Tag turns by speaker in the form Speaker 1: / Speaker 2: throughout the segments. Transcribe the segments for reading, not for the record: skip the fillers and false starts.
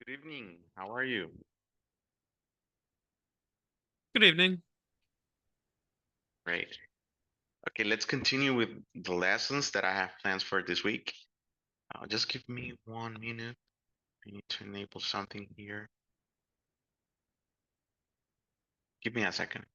Speaker 1: Good evening. How are you?
Speaker 2: Good evening.
Speaker 1: Great. Okay, let's continue with the lessons that I have planned for this week. Just give me 1 minute. I need to enable something here. Give me a second.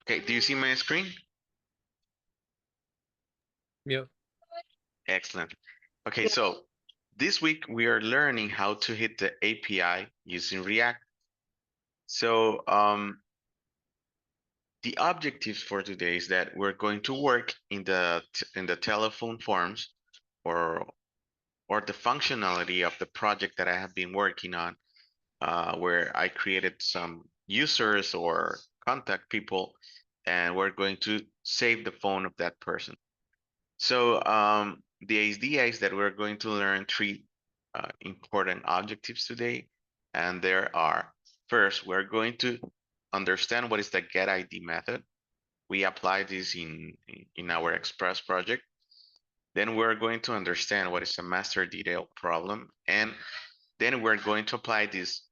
Speaker 1: Okay, do you see my screen?
Speaker 2: Yep.
Speaker 1: Excellent. Okay, so this week we are learning how to hit the API using React. So the objectives for today is that we're going to work in the telephone forms or or the functionality of the project that I have been working on, where I created some users or contact people, and we're going to save the phone of that person. So the idea is that we're going to learn three important objectives today, and there are, first, we're going to understand what is the get ID method. We apply this in our Express project. Then we're going to understand what is a master detail problem, and then we're going to apply this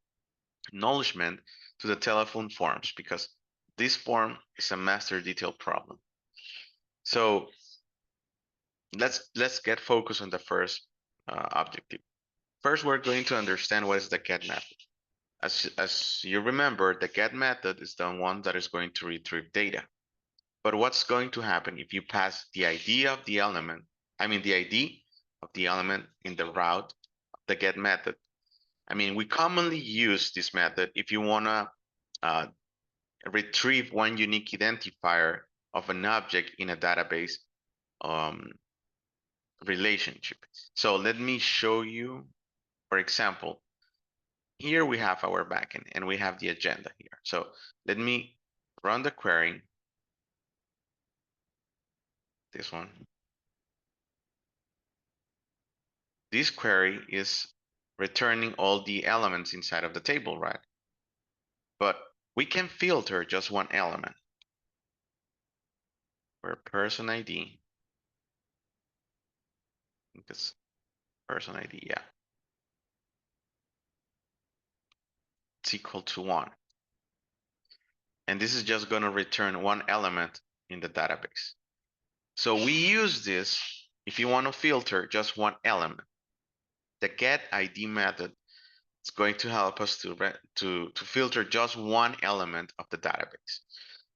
Speaker 1: acknowledgement to the telephone forms because this form is a master detail problem. So let's get focused on the first objective. First, we're going to understand what is the get method. As you remember, the get method is the one that is going to retrieve data. But what's going to happen if you pass the ID of the element, the ID of the element in the route of the get method? I mean, we commonly use this method if you want to uh, retrieve one unique identifier of an object in a database um, relationship. So let me show you, for example, here we have our backend and we have the agenda here. So let me run the query, this one. This query is returning all the elements inside of the table, right? But we can filter just one element for person ID. This person ID, yeah, it's equal to 1. And this is just going to return one element in the database. So we use this if you want to filter just one element. The get ID method is going to help us to filter just one element of the database.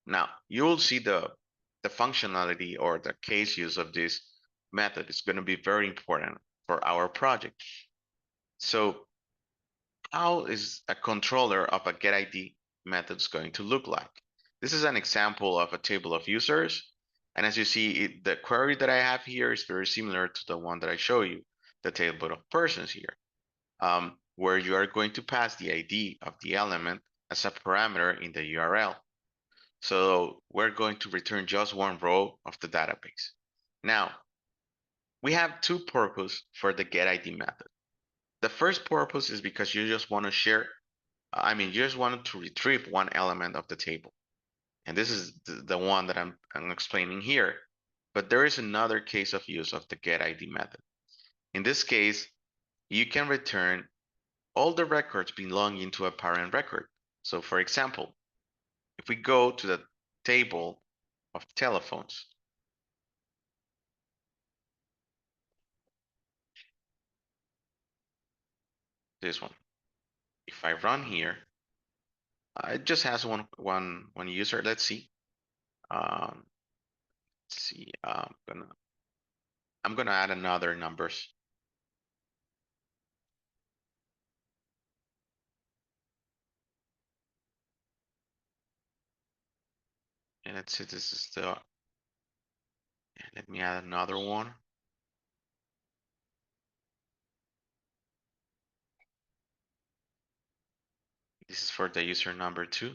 Speaker 1: Now you'll see the functionality or the case use of this method is going to be very important for our project. So how is a controller of a get ID method going to look like? This is an example of a table of users. And as you see, the query that I have here is very similar to the one that I show you, the table of persons here, where you are going to pass the ID of the element as a parameter in the URL. So we're going to return just one row of the database. Now, we have two purposes for the get ID method. The first purpose is because you just want to share, you just wanted to retrieve one element of the table. And this is the one that I'm explaining here. But there is another case of use of the get ID method. In this case, you can return all the records belonging to a parent record. So for example, if we go to the table of telephones, this one, if I run here, it just has one user. Let's see. Let's see. I'm gonna add another numbers. And let's see. This is the. Let me add another one. This is for the user number 2.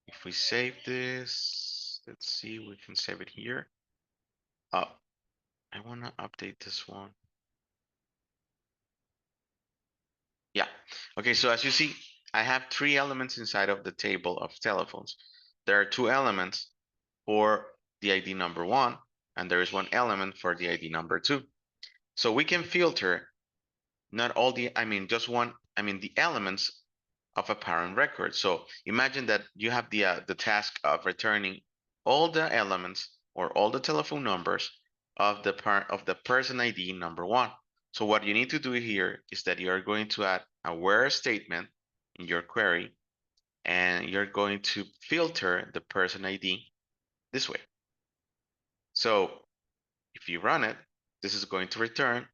Speaker 1: If we save this, let's see, we can save it here. Oh, I want to update this one. Yeah. Okay, so as you see, I have three elements inside of the table of telephones. There are two elements for the ID number one, and there is one element for the ID number two. So we can filter not all the, just one, the elements of a parent record. So imagine that you have the task of returning all the elements or all the telephone numbers of the person ID number one. So what you need to do here is that you are going to add a where statement in your query, and you're going to filter the person ID this way. So if you run it, this is going to return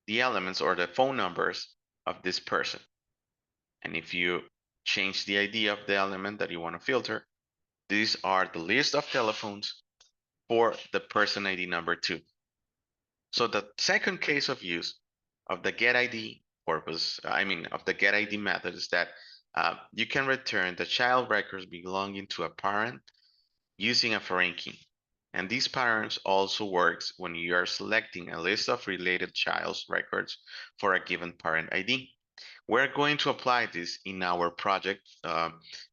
Speaker 1: the elements or the phone numbers of this person. And if you change the ID of the element that you want to filter, these are the list of telephones for the person ID number two. So the second case of use of the get ID purpose, of the get ID method, is that you can return the child records belonging to a parent using a foreign key. And these patterns also works when you are selecting a list of related child's records for a given parent ID. We're going to apply this in our project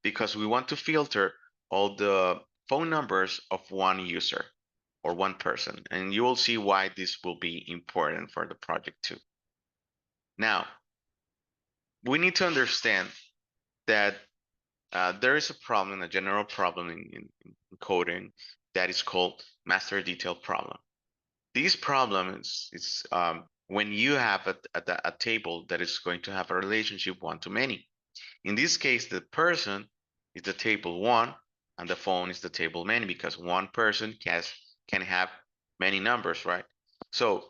Speaker 1: because we want to filter all the phone numbers of one user or one person. And you will see why this will be important for the project too. Now, we need to understand that there is a problem, a general problem in coding that is called master detail problem. This problem is when you have a table that is going to have a relationship one to many. In this case, the person is the table one and the phone is the table many, because one person can have many numbers, right? So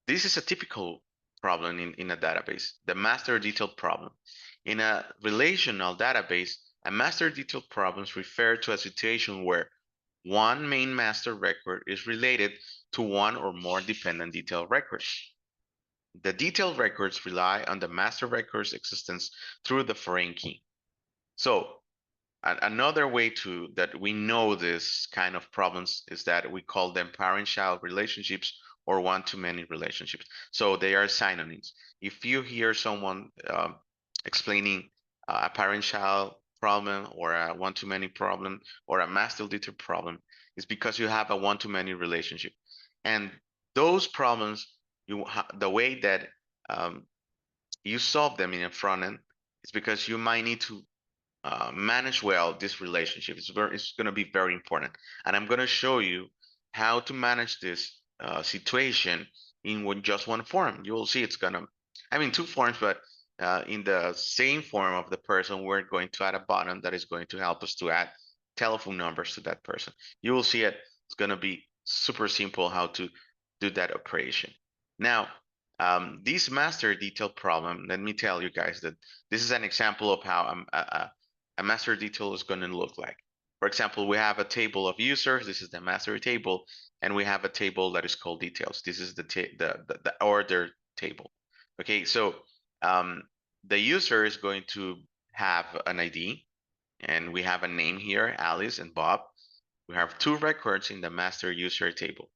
Speaker 1: this is a typical problem in a database, the master detail problem. In a relational database, a master detail problems refer to a situation where one main master record is related to one or more dependent detail records. The detailed records rely on the master record's existence through the foreign key. So another way to that we know this kind of problems is that we call them parent-child relationships or one-to-many relationships. So they are synonyms. If you hear someone explaining a parent-child problem or a one-to-many problem or a master detail problem, it's because you have a one-to-many relationship. And those problems, the way that you solve them in the front end is because you might need to manage well this relationship. It's going to be very important, and I'm going to show you how to manage this situation in just one form. You will see it's going to, two forms, but in the same form of the person, we're going to add a button that is going to help us to add telephone numbers to that person. You will see it. It's going to be super simple how to do that operation. Now, this master detail problem, let me tell you guys that this is an example of how a master detail is going to look like. For example, we have a table of users. This is the master table, and we have a table that is called details. This is the order table. Okay, so the user is going to have an ID, and we have a name here, Alice and Bob. We have two records in the master user table.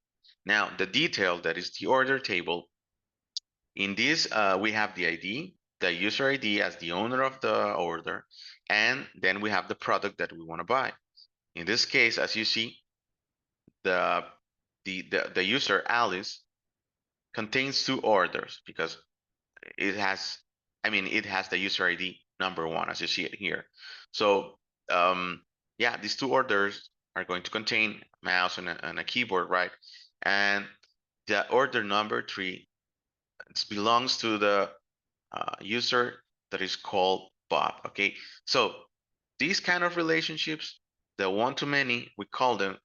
Speaker 1: Now, the detail, that is the order table, in this, we have the ID, the user ID as the owner of the order, and then we have the product that we want to buy. In this case, as you see, the the user Alice contains two orders because it has, it has the user ID number one, as you see it here. So yeah, these two orders are going to contain a mouse and a keyboard, right? And the order number three, it belongs to the user that is called Bob. Okay, so these kind of relationships, the one-to-many, we call them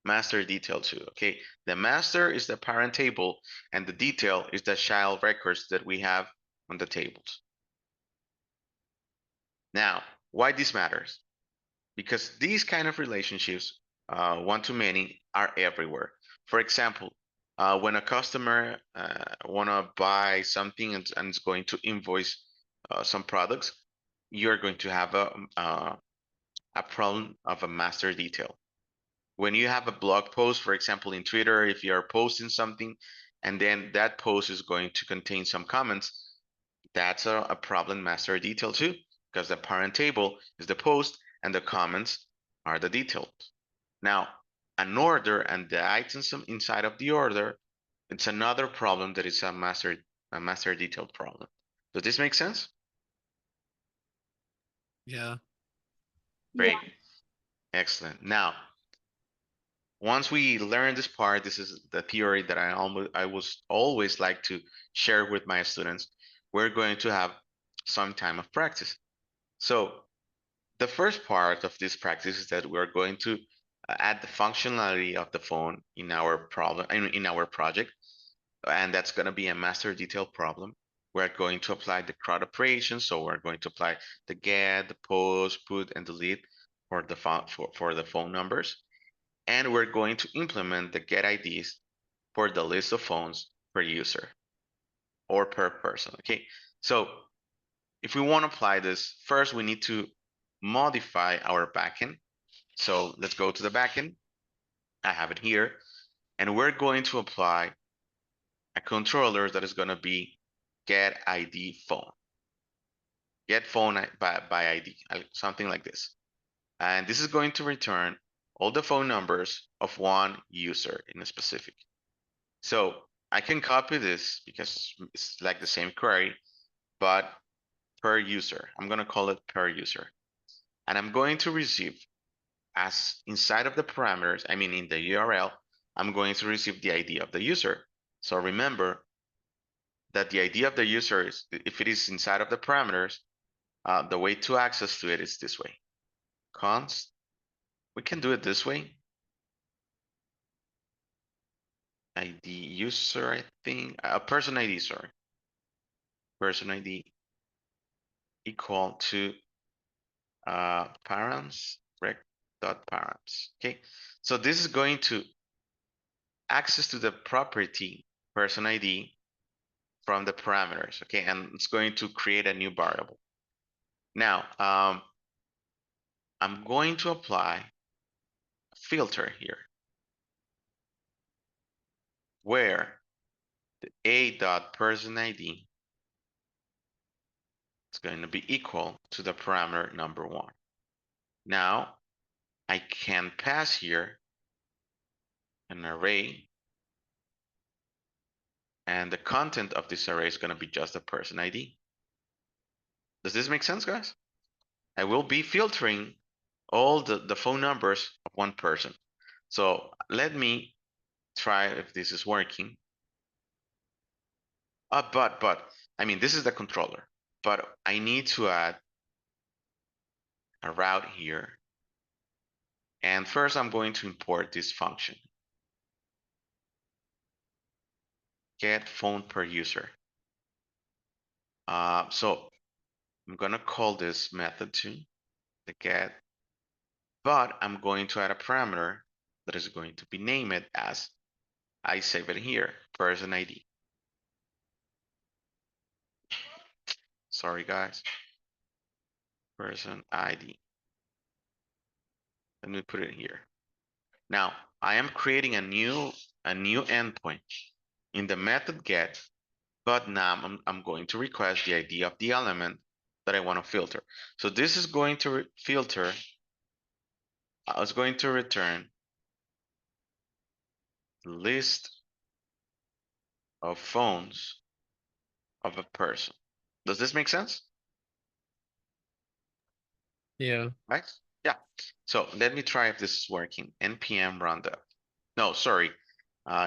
Speaker 1: master detail too. Okay, the master is the parent table, and the detail is the child records that we have on the tables. Now, why this matters? Because these kind of relationships, one-to-many, are everywhere. For example, when a customer want to buy something and is going to invoice some products, you're going to have a problem of a master detail. When you have a blog post, for example, in Twitter, if you're posting something and then that post is going to contain some comments, that's a problem master detail too, because the parent table is the post and the comments are the details. Now, an order and the items inside of the order, it's another problem that is a master detail problem. Does this make sense?
Speaker 2: Yeah.
Speaker 1: Great. Excellent. Now, once we learn this part, this is the theory that I was always like to share with my students. We're going to have some time of practice. So the first part of this practice is that we're going to add the functionality of the phone in our problem in our project, and that's going to be a master detail problem. We're going to apply the CRUD operation, so we're going to apply the get, the post, put, and delete for the for the phone numbers, and we're going to implement the get IDs for the list of phones per user or per person. Okay, so if we want to apply this, first we need to modify our backend. So let's go to the backend. I have it here, and we're going to apply a controller that is going to be get ID phone. Get phone by ID, something like this. And this is going to return all the phone numbers of one user in a specific. So I can copy this because it's like the same query, but per user. I'm going to call it per user. And I'm going to receive as inside of the parameters, I mean in the URL, I'm going to receive the ID of the user. So remember that the ID of the user is, if it is inside of the parameters, the way to access to it is this way. Const, we can do it this way. ID user, I think, person ID, sorry. Person ID equal to params rec.params. Okay, so this is going to access to the property person ID from the parameters. Okay, and it's going to create a new variable. Now, I'm going to apply a filter here where the a.person ID is going to be equal to the parameter number 1. Now, I can pass here an array, and the content of this array is going to be just the person ID. Does this make sense, guys? I will be filtering all the phone numbers of one person. So let me try if this is working. But I mean, this is the controller, but I need to add a route here. And first I'm going to import this function. Get phone per user. So I'm gonna call this method too, the get, but I'm going to add a parameter that is going to be named as, I save it here, person ID. Sorry guys, person ID. Let me put it here. Now I am creating a new endpoint in the method get, but now I'm going to request the ID of the element that I want to filter. So this is going to filter. I was going to return list of phones of a person. Does this make sense?
Speaker 2: Yeah.
Speaker 1: Right? Yeah. So let me try if this is working. npm roundup. No, sorry.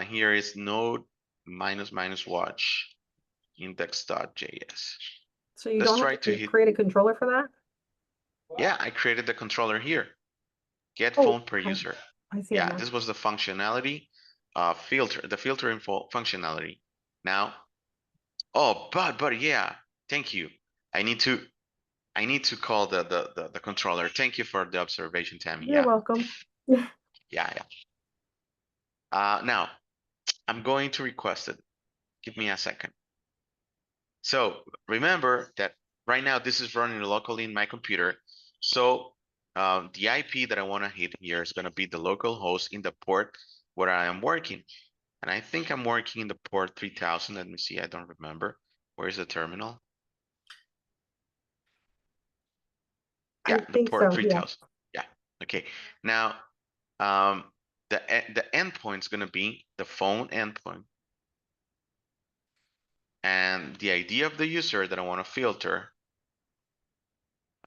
Speaker 1: Here is node -- watch index.js.
Speaker 3: So you
Speaker 1: Let's
Speaker 3: don't
Speaker 1: try
Speaker 3: have
Speaker 1: to
Speaker 3: to
Speaker 1: hit.
Speaker 3: create a controller for that?
Speaker 1: Yeah, I created the controller here. Get
Speaker 3: Oh,
Speaker 1: phone per
Speaker 3: okay.
Speaker 1: user.
Speaker 3: I see it
Speaker 1: Yeah,
Speaker 3: now.
Speaker 1: this was the functionality, filter, the filtering functionality. Now, oh, but yeah, thank you. I need to call the controller. Thank you for the observation, Tammy.
Speaker 3: You're
Speaker 1: Yeah,
Speaker 3: welcome.
Speaker 1: yeah. Now I'm going to request it. Give me a second. So remember that right now this is running locally in my computer. So the IP that I want to hit here is going to be the local host in the port where I am working. And I think I'm working in the port 3000. Let me see. I don't remember. Where's the terminal? Yeah, the
Speaker 3: think
Speaker 1: port
Speaker 3: so, yeah.
Speaker 1: 3000. Yeah. Okay. Now, the endpoint is going to be the phone endpoint. And the ID of the user that I want to filter,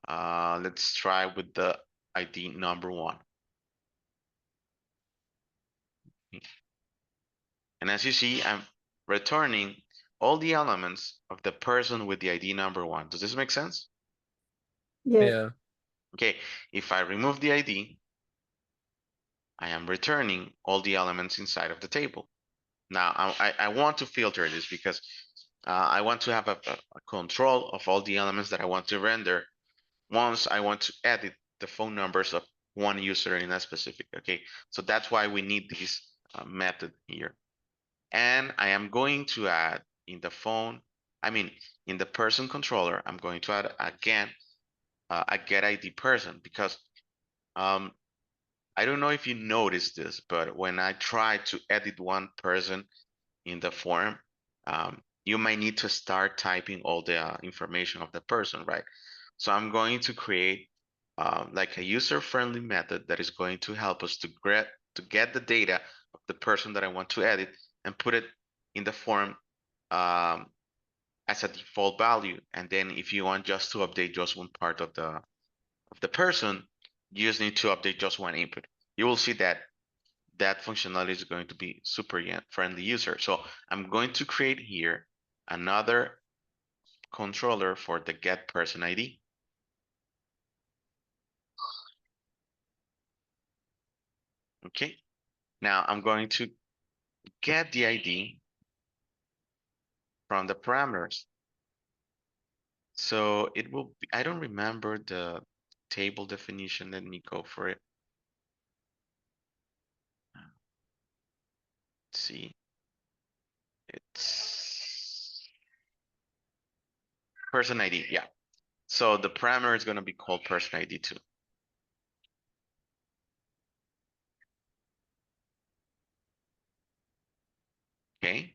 Speaker 1: let's try with the ID number 1. And as you see, I'm returning all the elements of the person with the ID number 1. Does this make sense?
Speaker 3: Yes.
Speaker 2: Yeah.
Speaker 1: Okay, if I remove the ID, I am returning all the elements inside of the table. Now, I want to filter this because I want to have a control of all the elements that I want to render once I want to edit the phone numbers of one user in a specific, okay? So that's why we need this method here. And I am going to add in the phone, in the person controller, I'm going to add again a get ID person because I don't know if you noticed this, but when I try to edit one person in the form, you might need to start typing all the information of the person, right? So I'm going to create like a user-friendly method that is going to help us to get the data of the person that I want to edit and put it in the form as a default value. And then if you want just to update just one part of the person, you just need to update just one input. You will see that that functionality is going to be super friendly user. So I'm going to create here another controller for the get person ID. Okay. Now I'm going to get the ID from the parameters. So it will be, I don't remember the table definition. Let me go for it. Let's see. It's person ID. Yeah. So the parameter is going to be called person ID too. Okay.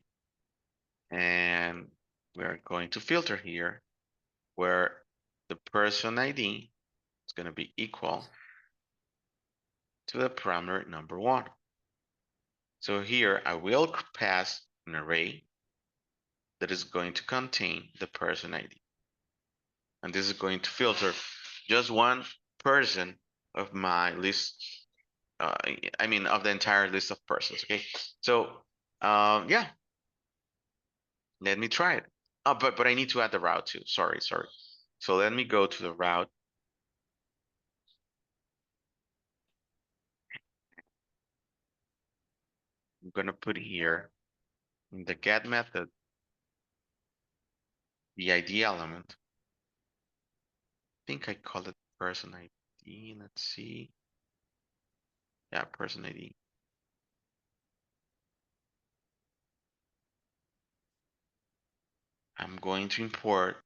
Speaker 1: And we're going to filter here where the person ID is going to be equal to the parameter number 1. So here I will pass an array that is going to contain the person ID. And this is going to filter just one person of my list. Of the entire list of persons. Okay. So, yeah, let me try it. Oh, but I need to add the route too. Sorry. So let me go to the route. I'm going to put here in the get method the ID element. I think I call it person ID. Let's see. Yeah, person ID. I'm going to import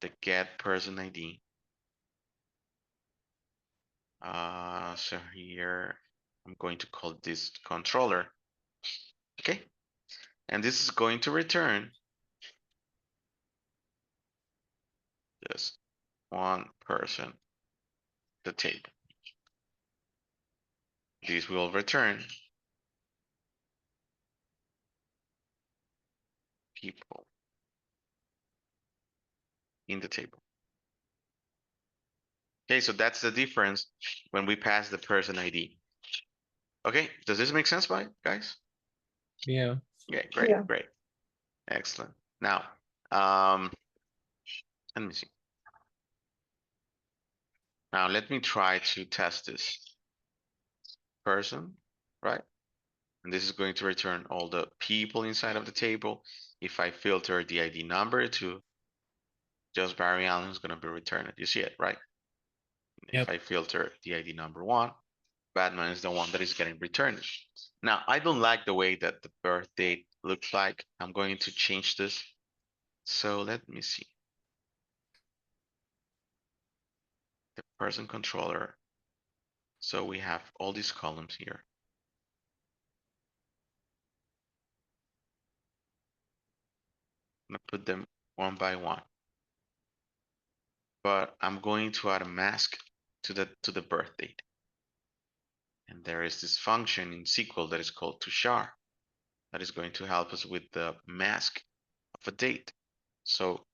Speaker 1: the get person ID. So here I'm going to call this controller. Okay. And this is going to return just one person, the table. This will return people in the table. Okay, so that's the difference when we pass the person ID. Okay, does this make sense, guys?
Speaker 2: Yeah.
Speaker 1: Okay, great,
Speaker 3: Yeah.
Speaker 1: great. Excellent. Now, let me see. Now let me try to test this person, right? And this is going to return all the people inside of the table. If I filter the ID number to just Barry Allen is going to be returned. You see it, right?
Speaker 2: Yep.
Speaker 1: If I filter the ID number 1, Batman is the one that is getting returned. Now, I don't like the way that the birth date looks like. I'm going to change this. So let me see. The person controller. So we have all these columns here. I'm gonna put them one by one. But I'm going to add a mask to the birth date. And there is this function in SQL that is called toChar that is going to help us with the mask of a date. So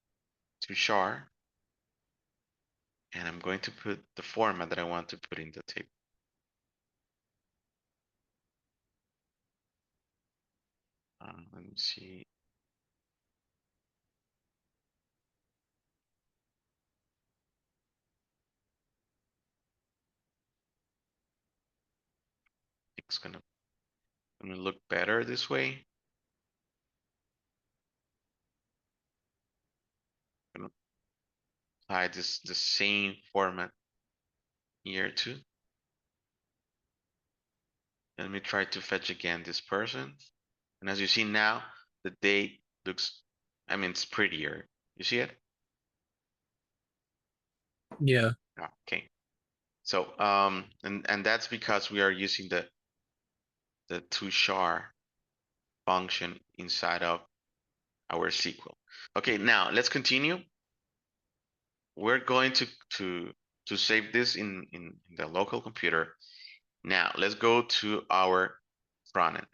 Speaker 1: toChar, and I'm going to put the format that I want to put in the table. Let me see. It's gonna look better this way. Gonna apply the same format here too. Let me try to fetch again this person. And as you see now, the date looks, I mean, it's prettier. You see it?
Speaker 2: Yeah.
Speaker 1: Okay. So, and that's because we are using the toChar function inside of our SQL. Okay, now let's continue. We're going to save this in the local computer. Now let's go to our front end.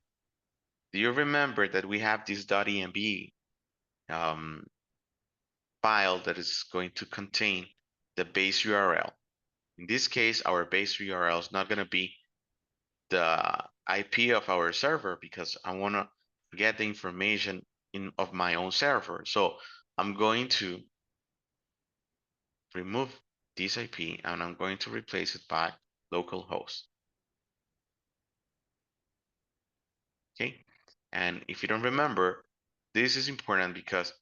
Speaker 1: Do you remember that we have this .env file that is going to contain the base URL? In this case, our base URL is not going to be the IP of our server because I want to get the information of my own server. So I'm going to remove this IP and I'm going to replace it by localhost. Okay. And if you don't remember, this is important because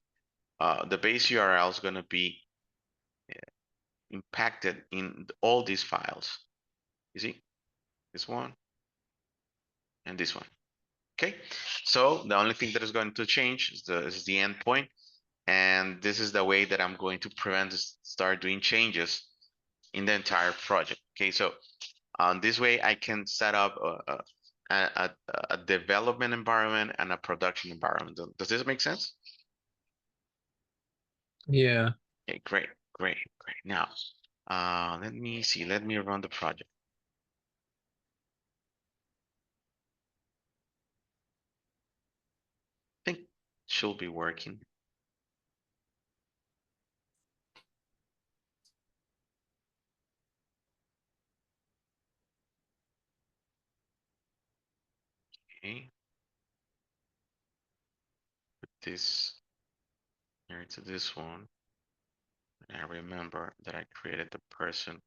Speaker 1: the base URL is going to be impacted in all these files. You see this one and this one. Okay. So the only thing that is going to change is the endpoint. And this is the way that I'm going to prevent start doing changes in the entire project. Okay, so this way I can set up a development environment and a production environment. Does this make sense?
Speaker 2: Yeah.
Speaker 1: Okay, great. Now, let me see. Let me run the project. I think it should be working. Okay. Put this here to this one. And I remember that I created the person.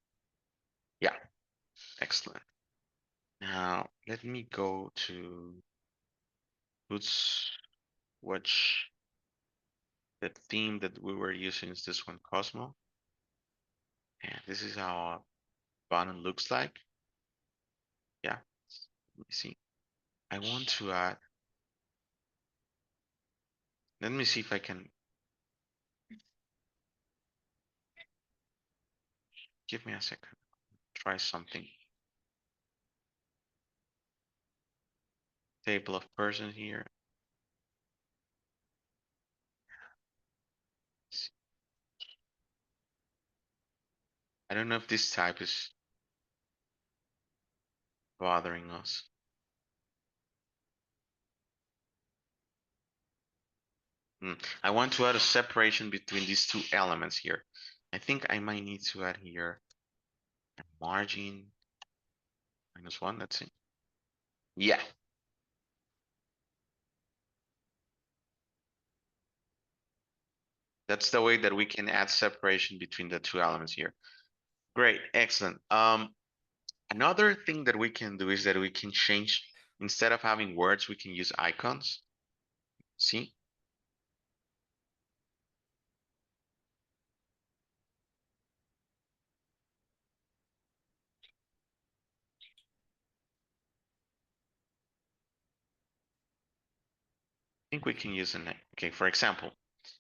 Speaker 1: Yeah, excellent. Now let me go to which the theme that we were using is this one, Cosmo. And this is how our button looks like. Yeah, let me see. I want to add, let me see if I can, give me a second, try something. Table of person here. I don't know if this type is bothering us. I want to add a separation between these two elements here. I think I might need to add here a margin -1, let's see. Yeah. That's the way that we can add separation between the two elements here. Great, excellent. Another thing that we can do is that we can change, instead of having words, we can use icons. See? I think we can use an, okay, for example,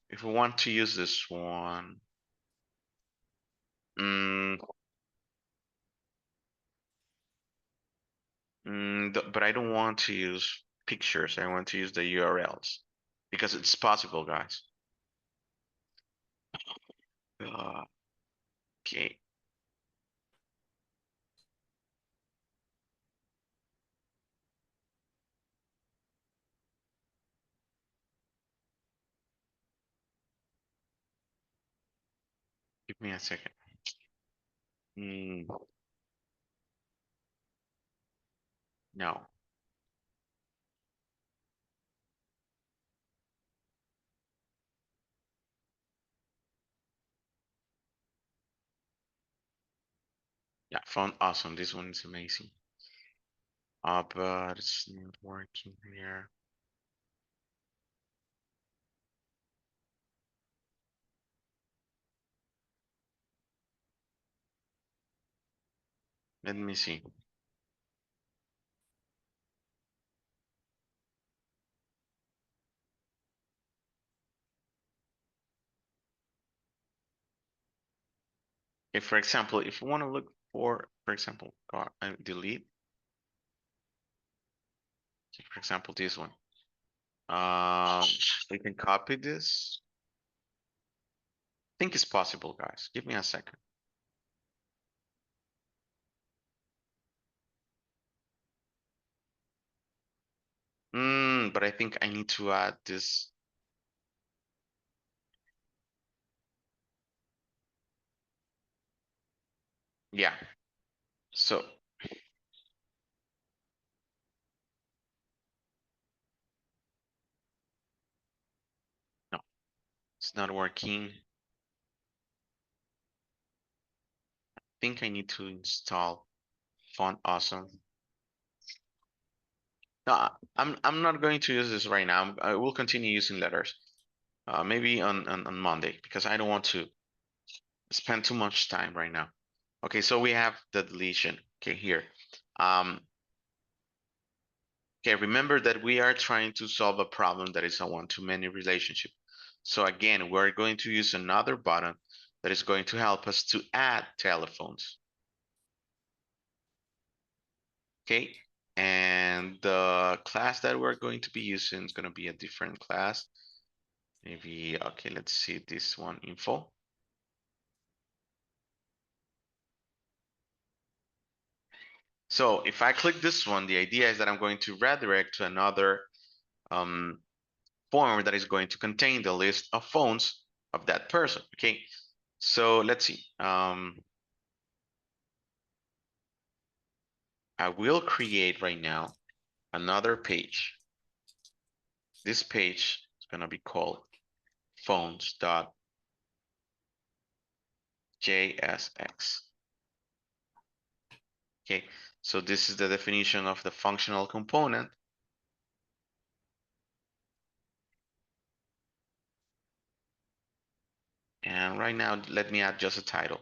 Speaker 1: if we want to use this one, but I don't want to use pictures. I want to use the URLs because it's possible, guys. Okay. Give me a second. No. Yeah, font awesome. This one is amazing. But it's not working here. Let me see. If, for example, if you want to look for example, delete. For example, this one. We can copy this. I think it's possible, guys. Give me a second. But I think I need to add this. Yeah. So no, it's not working. I think I need to install Font Awesome. No, I'm not going to use this right now. I will continue using letters. Maybe on Monday because I don't want to spend too much time right now. Okay, so we have the deletion. Okay, here. Okay, remember that we are trying to solve a problem that is a one-to-many relationship. So again, we're going to use another button that is going to help us to add telephones. Okay, and the class that we're going to be using is going to be a different class. Maybe, okay, let's see this one, info. So if I click this one, the idea is that I'm going to redirect to another form that is going to contain the list of phones of that person. Okay, so let's see. I will create right now another page. This page is going to be called phones.jsx. Okay, so this is the definition of the functional component. And right now, let me add just a title.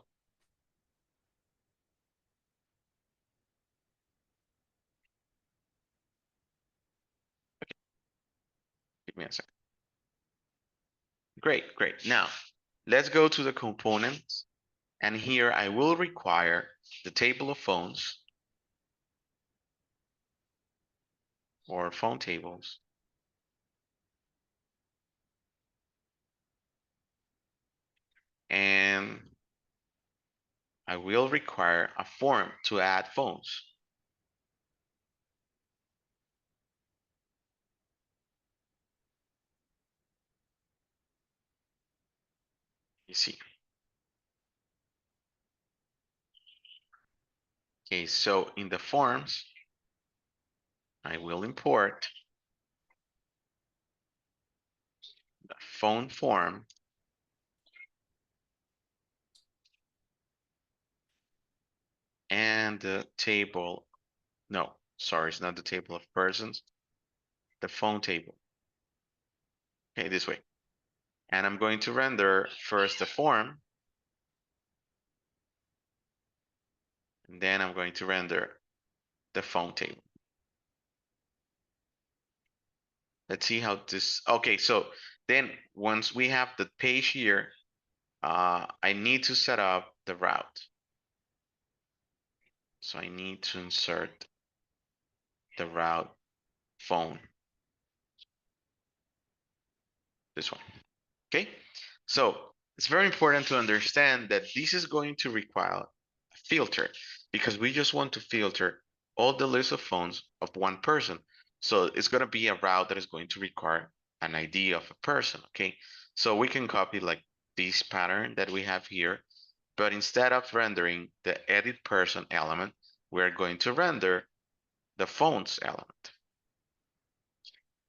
Speaker 1: Okay. Give me a second. Great, great. Now, let's go to the components. And here I will require the table of phones or phone tables. And I will require a form to add phones. You see. Okay, so in the forms, I will import the phone form and the table. No, sorry, it's not the table of persons, the phone table. Okay, this way. And I'm going to render first the form. And then I'm going to render the phone table. Let's see how this, okay, so then once we have the page here, I need to set up the route. So I need to insert the route phone. This one. Okay, so it's very important to understand that this is going to require a filter because we just want to filter all the list of phones of one person. So it's going to be a route that is going to require an ID of a person. Okay, so we can copy like this pattern that we have here, but instead of rendering the edit person element, we're going to render the phones element.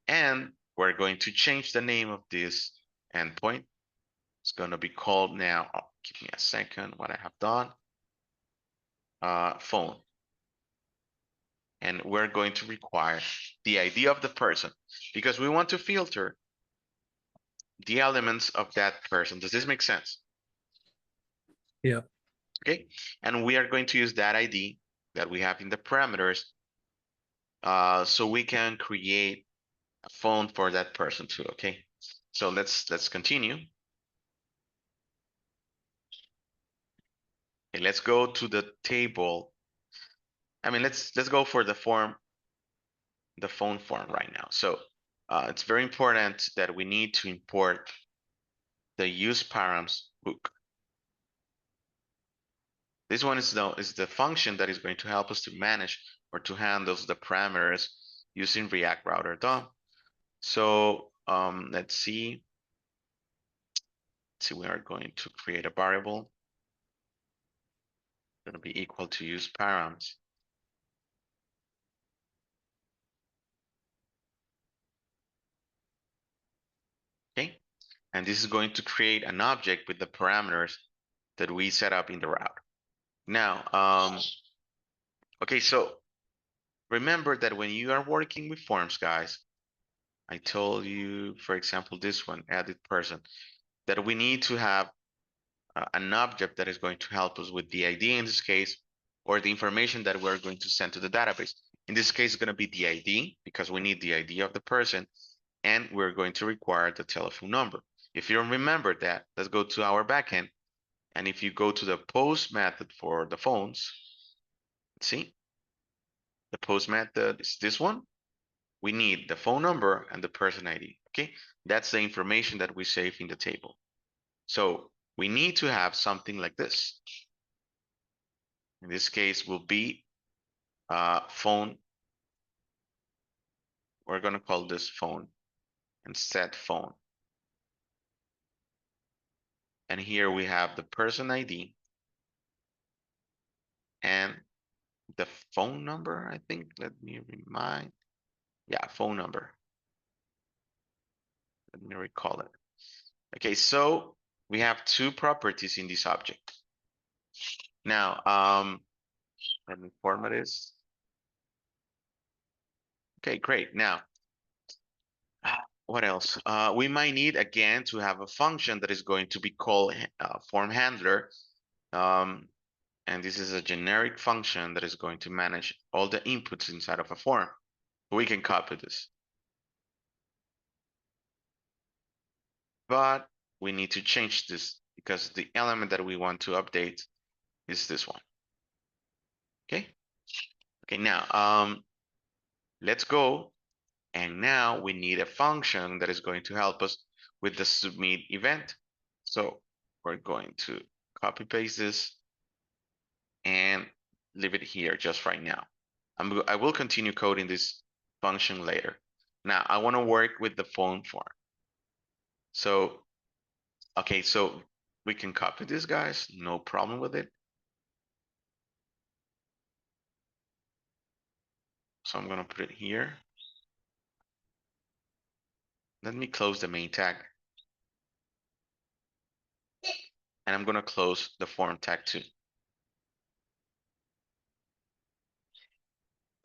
Speaker 1: And we're going to change the name of this endpoint. It's going to be called now, oh, give me a second, what I have done, phone. And we're going to require the ID of the person because we want to filter the elements of that person. Does this make sense?
Speaker 2: Yeah.
Speaker 1: Okay, and we are going to use that ID that we have in the parameters so we can create a phone for that person too, okay? So let's continue. Okay, let's go to the table. I mean, let's go for the form, the phone form right now. So it's very important that we need to import the use params hook. This one is the function that is going to help us to manage or to handle the parameters using React Router DOM. So let's see. We are going to create a variable going to be equal to use params. Okay, and this is going to create an object with the parameters that we set up in the route. Now, okay, so remember that when you are working with forms, guys, I told you, for example, this one, edit person, that we need to have an object that is going to help us with the ID in this case, or the information that we're going to send to the database. In this case, it's going to be the ID because we need the ID of the person, and we're going to require the telephone number. If you don't remember that, let's go to our backend. And if you go to the post method for the phones, see, the post method is this one. We need the phone number and the person ID, okay? That's the information that we save in the table. So we need to have something like this. In this case will be phone. We're gonna call this phone and set phone. And here we have the person ID and the phone number, I think. Let me remind. Yeah, phone number. Let me recall it. Okay, so we have two properties in this object. Now, let me format this. Okay, great. Now, what else? We might need again to have a function that is going to be called form handler. And this is a generic function that is going to manage all the inputs inside of a form. We can copy this. But we need to change this because the element that we want to update is this one. Okay. Okay, now let's go. And now we need a function that is going to help us with the submit event. So we're going to copy paste this and leave it here just right now. I will continue coding this function later. Now I want to work with the phone form. So, okay, so we can copy this, guys, no problem with it. So I'm gonna put it here. Let me close the main tag. And I'm gonna close the form tag too.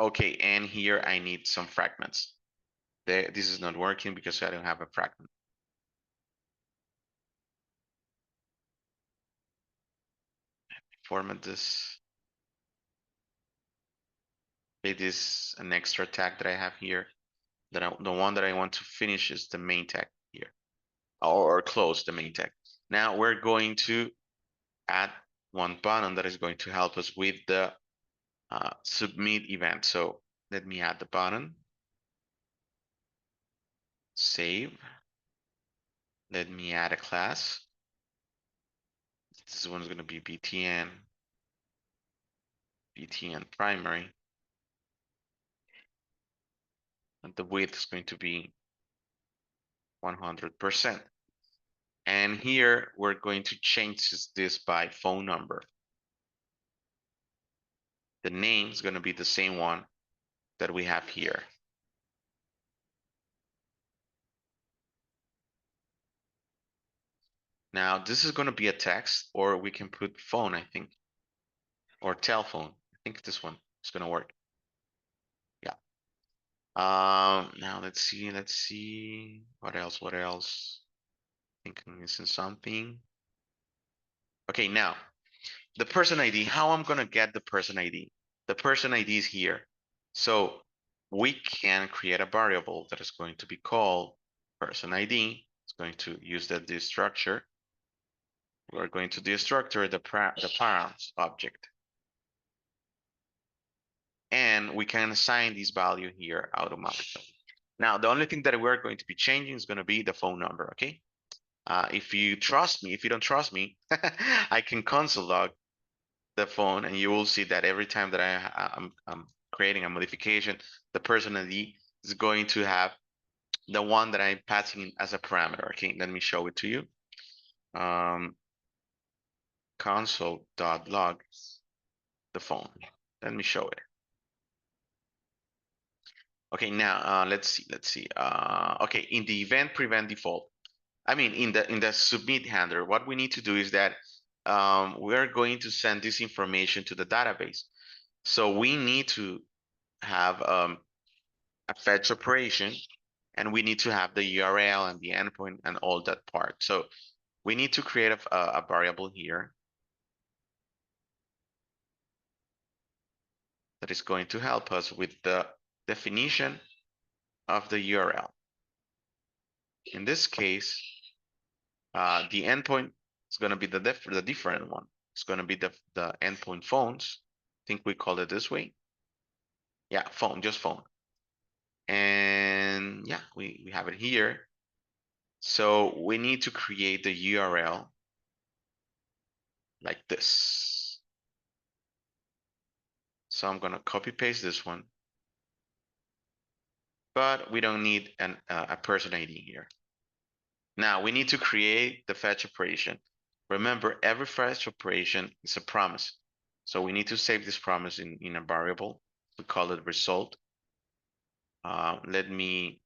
Speaker 1: Okay, and here I need some fragments. This is not working because I don't have a fragment. Format this. It is an extra tag that I have here. The one that I want to finish is the main tag here, or close the main tag. Now we're going to add one button that is going to help us with the submit event. So Let me add the button. Save. Let me add a class. This one's going to be BTN primary. And the width is going to be 100%. And here we're going to change this by phone number. The name is going to be the same one that we have here. Now this is going to be a text, or we can put phone, I think, or telephone. I think this one is going to work. Yeah. Now let's see. What else? I think I'm missing something. Okay, now the person ID, how I'm gonna get the person ID. The person ID is here. So we can create a variable that is going to be called person ID. It's going to use the destructor. We're going to destructor the params object. And we can assign this value here automatically. Now, the only thing that we're going to be changing is going to be the phone number, okay? If you trust me, if you don't trust me, I can console log the phone, and you will see that every time that I'm creating a modification, the person ID is going to have the one that I'm passing in as a parameter. Okay, let me show it to you. Console.log the phone. Let me show it. Okay, now let's see. Okay, in the event prevent default, I mean in the submit handler, what we need to do is that we are going to send this information to the database. So we need to have a fetch operation, and we need to have the URL and the endpoint and all that part. So we need to create a variable here that is going to help us with the definition of the URL. In this case, the endpoint is going to be the different one. It's going to be the endpoint phones. I think we call it this way. Yeah, phone, just phone. And yeah, we have it here. So we need to create the URL like this. So I'm gonna copy paste this one, but we don't need a person ID here. Now we need to create the fetch operation. Remember, every fetch operation is a promise. So we need to save this promise in a variable. We call it result. Let me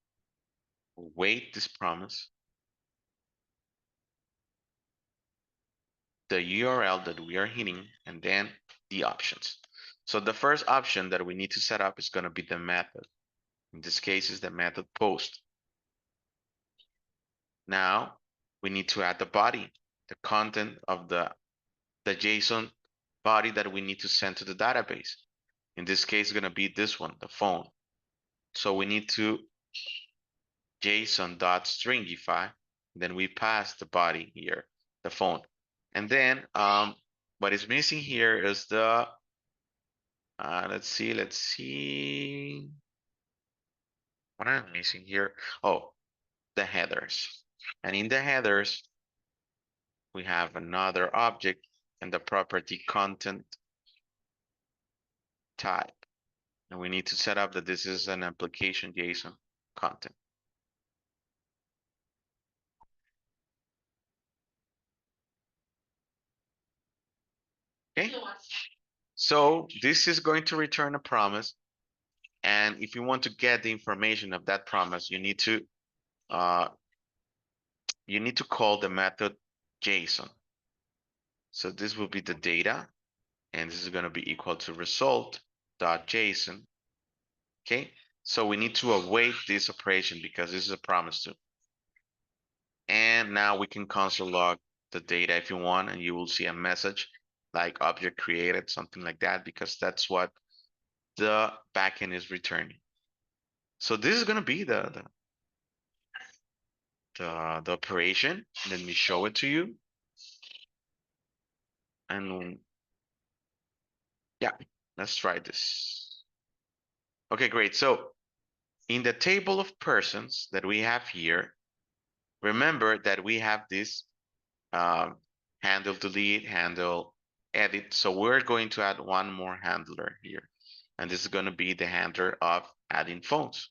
Speaker 1: wait this promise. The URL that we are hitting, and then the options. So the first option that we need to set up is going to be the method. In this case, is the method post. Now we need to add the body, the content of the JSON body that we need to send to the database. In this case, it's going to be this one, the phone. So we need to JSON.stringify. Then we pass the body here, the phone. And then what is missing here is the let's see. What am I missing here? Oh, the headers. And in the headers, we have another object and the property content type. And we need to set up that this is an application JSON content. Okay. So this is going to return a promise. And if you want to get the information of that promise, you need to call the method JSON. So this will be the data, and this is going to be equal to result.json. Okay, so we need to await this operation because this is a promise too. And now we can console log the data if you want, and you will see a message like object created, something like that, because that's what the backend is returning. So this is going to be the operation. Let me show it to you. And yeah, let's try this. Okay, great. So in the table of persons that we have here, remember that we have this handle delete, handle edit. So we're going to add one more handler here. And this is going to be the handler of adding phones.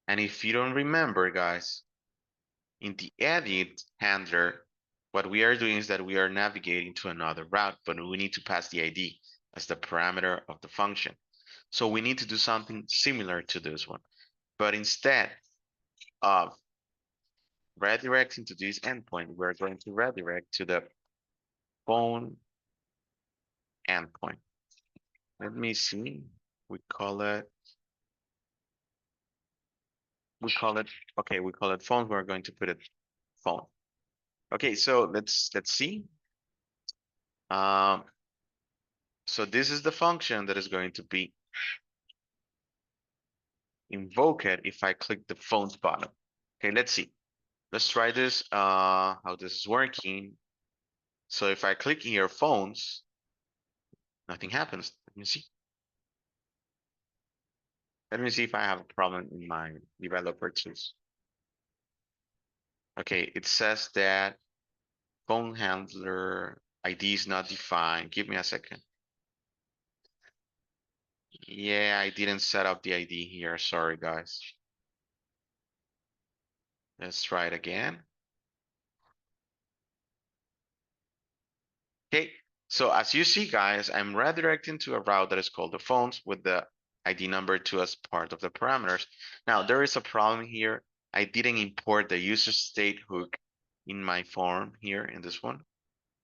Speaker 1: And if you don't remember, guys, in the edit handler, what we are doing is that we are navigating to another route, but we need to pass the ID as the parameter of the function. So we need to do something similar to this one. But instead of redirecting to this endpoint, we're going to redirect to the phone endpoint. Let me see. We call it, okay, we call it phone. We're going to put it phone. Okay, so let's see. So this is the function that is going to be invoked if I click the phone's button. Okay, let's see. Let's try this, how this is working. So if I click here, phones, nothing happens. Let me see. Let me see if I have a problem in my developer tools. Okay, it says that phone handler ID is not defined. Give me a second. Yeah, I didn't set up the ID here. Sorry, guys. Let's try it again. Okay, so as you see, guys, I'm redirecting to a route that is called the phones with the ID number 2 as part of the parameters. Now, there is a problem here. I didn't import the user state hook in my form here in this one.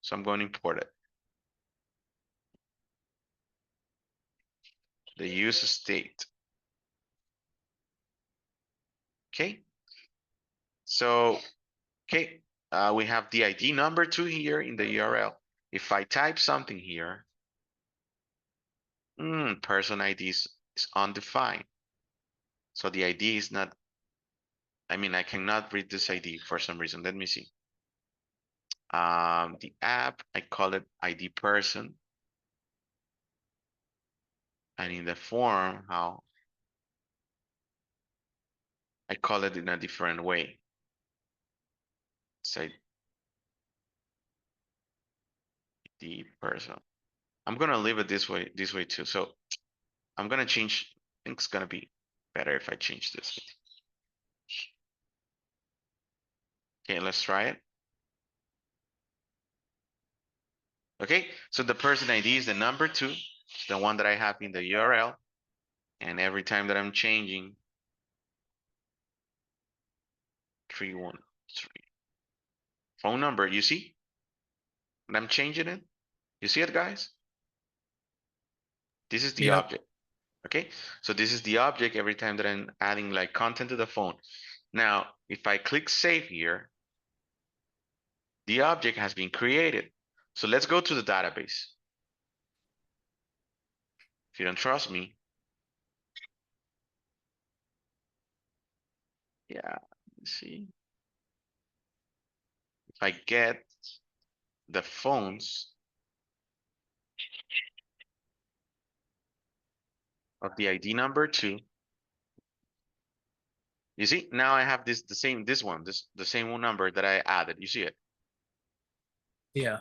Speaker 1: So I'm going to import it. The user state. Okay. So, okay, we have the ID number 2 here in the URL. If I type something here, person ID is undefined. So the ID is not, I mean, I cannot read this ID for some reason. Let me see. The app, I call it ID person. And in the form, how I call it in a different way. Say the person. I'm gonna leave it this way too. So I'm gonna change. I think it's gonna be better if I change this. Okay, let's try it. Okay, so the person ID is the number 2, the one that I have in the URL. And every time that I'm changing 313 phone number, you see? When I'm changing it, you see it, guys? This is the
Speaker 2: Yep.
Speaker 1: object. Okay, so this is the object every time that I'm adding like content to the phone. Now, if I click save here, the object has been created. So let's go to the database. If you don't trust me, yeah, let's see. If I get the phones of the ID number 2, you see, now I have the same number that I added. You see it?
Speaker 2: Yeah.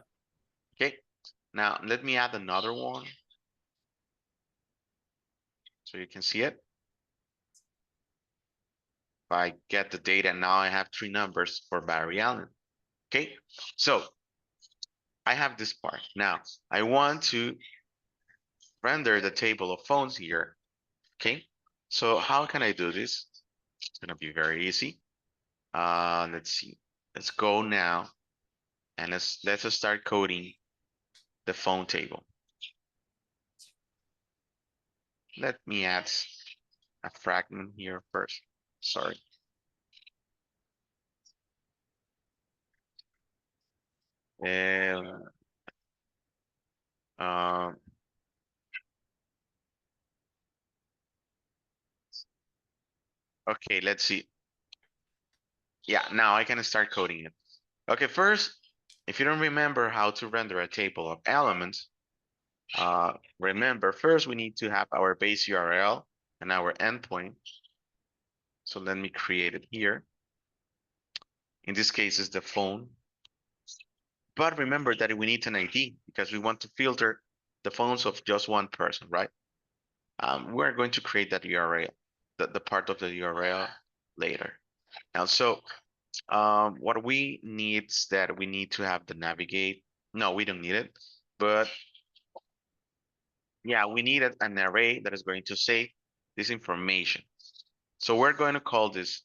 Speaker 1: Okay. Now let me add another one so you can see it. If I get the data, now I have 3 numbers for Barry Allen. Okay, so I have this part. Now I want to render the table of phones here. Okay, so how can I do this? It's gonna be very easy. Let's see. Let's go now and let's just start coding the phone table. Let me add a fragment here first. Sorry. And okay, let's see. Yeah, now I can start coding it. Okay, first, if you don't remember how to render a table of elements, remember first we need to have our base URL and our endpoint. So let me create it here. In this case, it's the phone. But remember that we need an ID because we want to filter the phones of just one person, right? We're going to create that URL, the part of the URL later. Now, so what we need is that we need to have the navigate. No, we don't need it, but yeah, we need an array that is going to save this information. So we're going to call this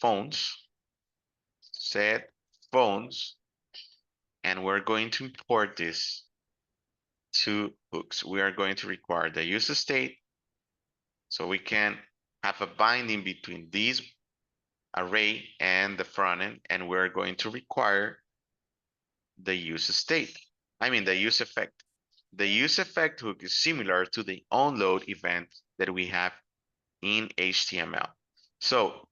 Speaker 1: phones, set phones, and we're going to import this to hooks. We are going to require the user state so we can have a binding between these array and the front end, and we're going to require the use state. I mean, the use effect. The use effect hook is similar to the onload event that we have in HTML. So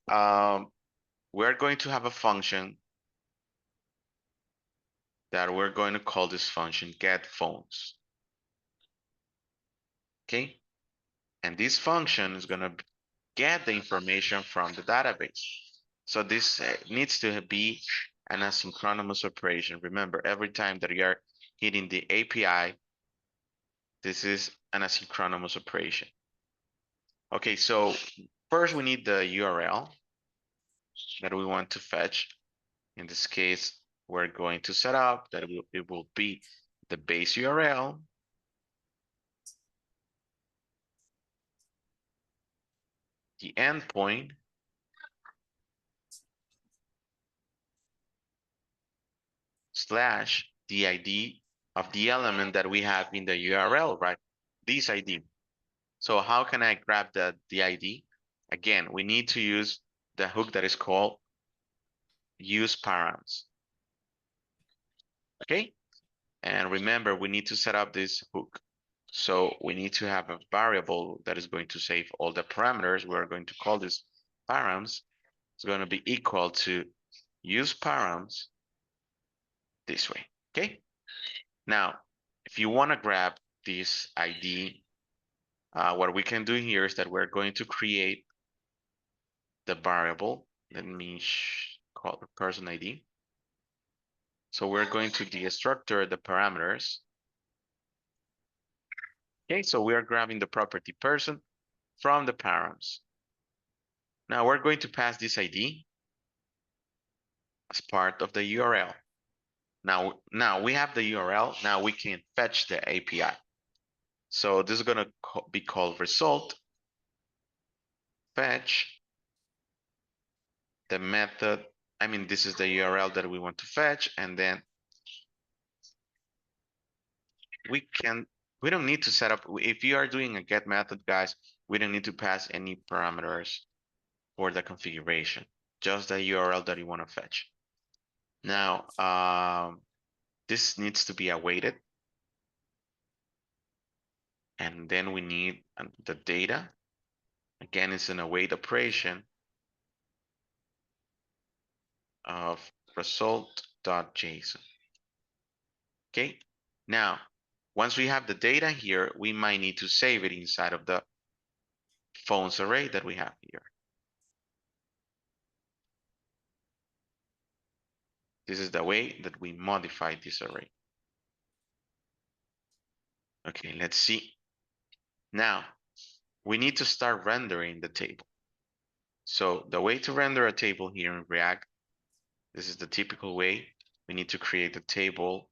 Speaker 1: we're going to have a function that we're going to call this function get phones. Okay. And this function is going to get the information from the database. So this needs to be an asynchronous operation. Remember, every time that you are hitting the API, this is an asynchronous operation. Okay, so first we need the URL that we want to fetch. In this case, we're going to set up that it will be the base URL. The endpoint. Slash the ID of the element that we have in the URL, right? This ID. So how can I grab the ID? Again, we need to use the hook that is called use params. Okay. And remember, we need to set up this hook. So we need to have a variable that is going to save all the parameters. We're going to call this params. It's going to be equal to use params this way. Okay. Now, if you want to grab this ID, what we can do here is that we're going to create the variable. Let me call it person ID. So we're going to destructure the parameters. Okay, so we are grabbing the property person from the params. Now we're going to pass this ID as part of the URL. Now we have the URL. Now we can fetch the API. So this is going to be called result fetch the method. I mean, this is the URL that we want to fetch, and then we don't need to set up, if you are doing a get method, guys, we don't need to pass any parameters for the configuration, just the URL that you want to fetch. Now, this needs to be awaited. And then we need the data. Again, it's an await operation of result.json. Okay, now, once we have the data here, we might need to save it inside of the phones array that we have here. This is the way that we modify this array. Okay, let's see. Now, we need to start rendering the table. So the way to render a table here in React, this is the typical way. We need to create the table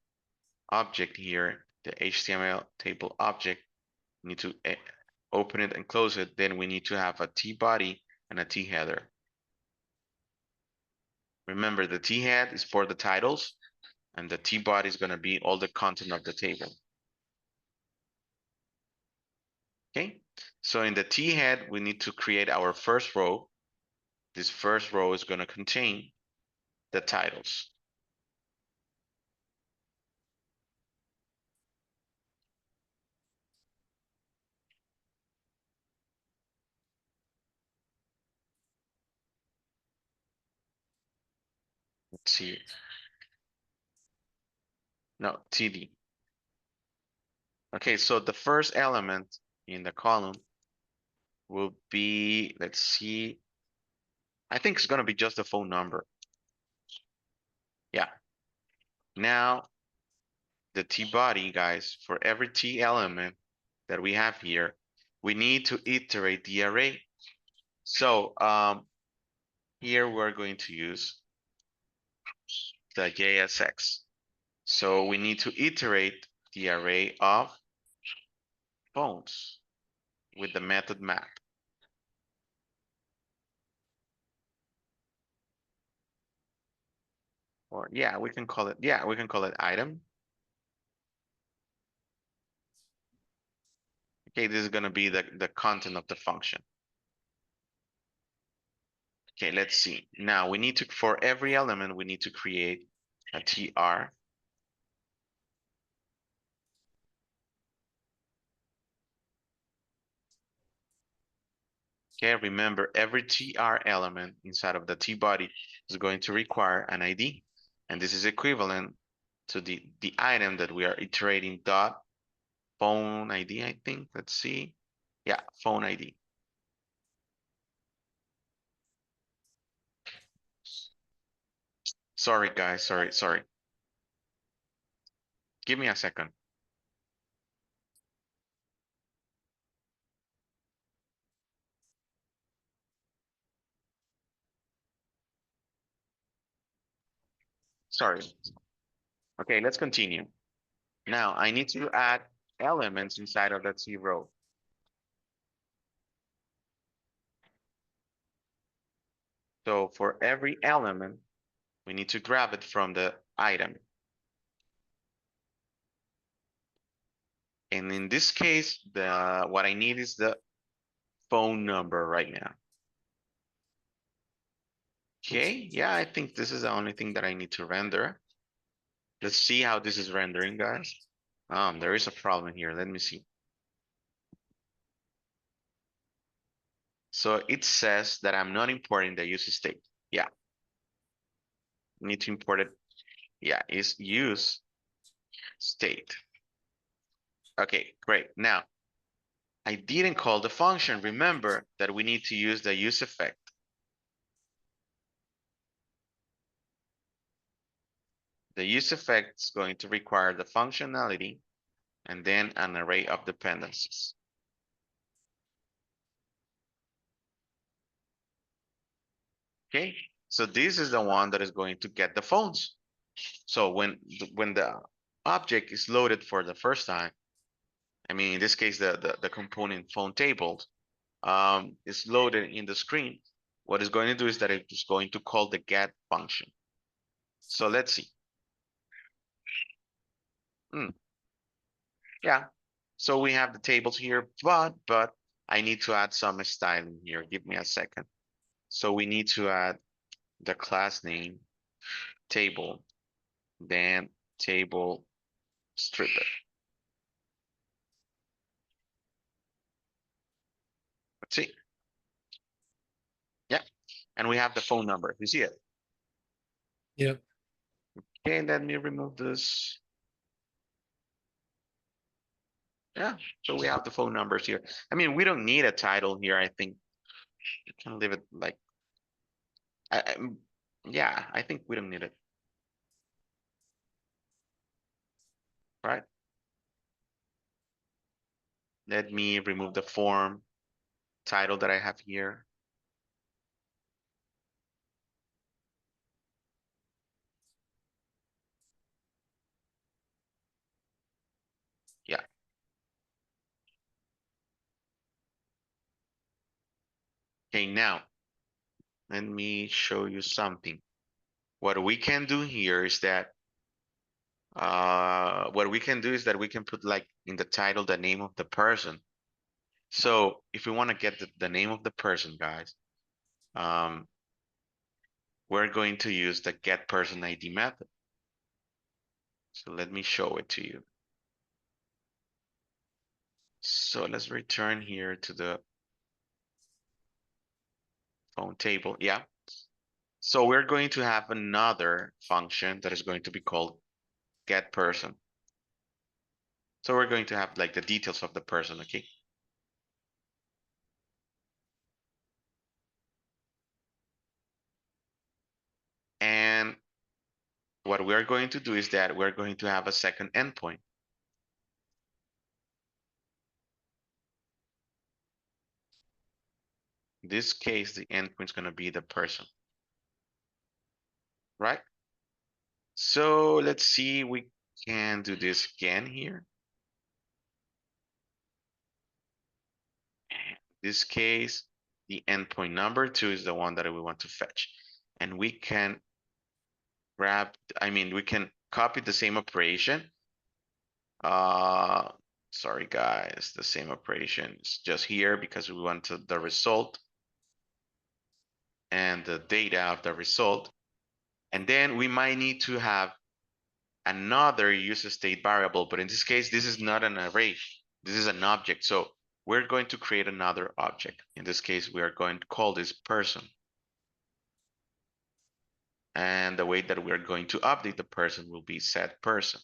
Speaker 1: object here, the HTML table object. We need to open it and close it. Then we need to have a T body and a T header. Remember, the T head is for the titles, and the T body is going to be all the content of the table. Okay, so in the T head, we need to create our first row. This first row is going to contain the titles. Let's see. No, TD. Okay, so the first element in the column will be, let's see. I think it's gonna be just the phone number. Yeah. Now, the T body, guys, for every T element that we have here, we need to iterate the array. So here we're going to use the JSX. So we need to iterate the array of phones with the method map. Or yeah, we can call it item. Okay, this is gonna be the content of the function. Okay, let's see. Now we need to, for every element, we need to create a TR. Okay, remember every TR element inside of the T body is going to require an ID. And this is equivalent to the item that we are iterating dot phone ID, I think. Let's see. Yeah, phone ID. Sorry, guys, sorry. Give me a second. Sorry. Okay, let's continue. Now I need to add elements inside of that T row. So for every element, we need to grab it from the item. And in this case, what I need is the phone number right now. Okay, yeah, I think this is the only thing that I need to render. Let's see how this is rendering, guys. There is a problem here. Let me see. So it says that I'm not importing the use state. Yeah. Need to import it. Yeah, is use state. Okay, great. Now, I didn't call the function. Remember that we need to use the use effect. The use effect is going to require the functionality and then an array of dependencies. Okay, so this is the one that is going to get the phones. So when the object is loaded for the first time, I mean, in this case, the component phone table is loaded in the screen. What it's going to do is that it's going to call the get function. So let's see. Yeah, so we have the tables here, but I need to add some styling here. Give me a second. So we need to add the class name table, then table stripper. Let's see. Yeah, and we have the phone number. You see it?
Speaker 2: Yep.
Speaker 1: Okay, let me remove this. Yeah, so we have the phone numbers here. I mean, we don't need a title here. I think you can leave it like, yeah, I think we don't need it. Right? Let me remove the form title that I have here. Yeah. Okay, now let me show you something. What we can do here is that we can put like in the title the name of the person. So if we want to get the name of the person, guys, we're going to use the get person ID method. So let me show it to you. So let's return here to the phone table. Yeah. So we're going to have another function that is going to be called get person. So we're going to have like the details of the person, okay? And what we're going to do is that we're going to have a second endpoint. In this case, the endpoint is going to be the person, right? So let's see, we can do this again here. In this case, the endpoint number 2 is the one that we want to fetch. And we can grab, we can copy the same operation. Sorry guys, the same operation is just here because we wanted the result and the data of the result. And then we might need to have another use state variable, but in this case, this is not an array. This is an object. So we're going to create another object. In this case, we are going to call this person. And the way that we're going to update the person will be set person.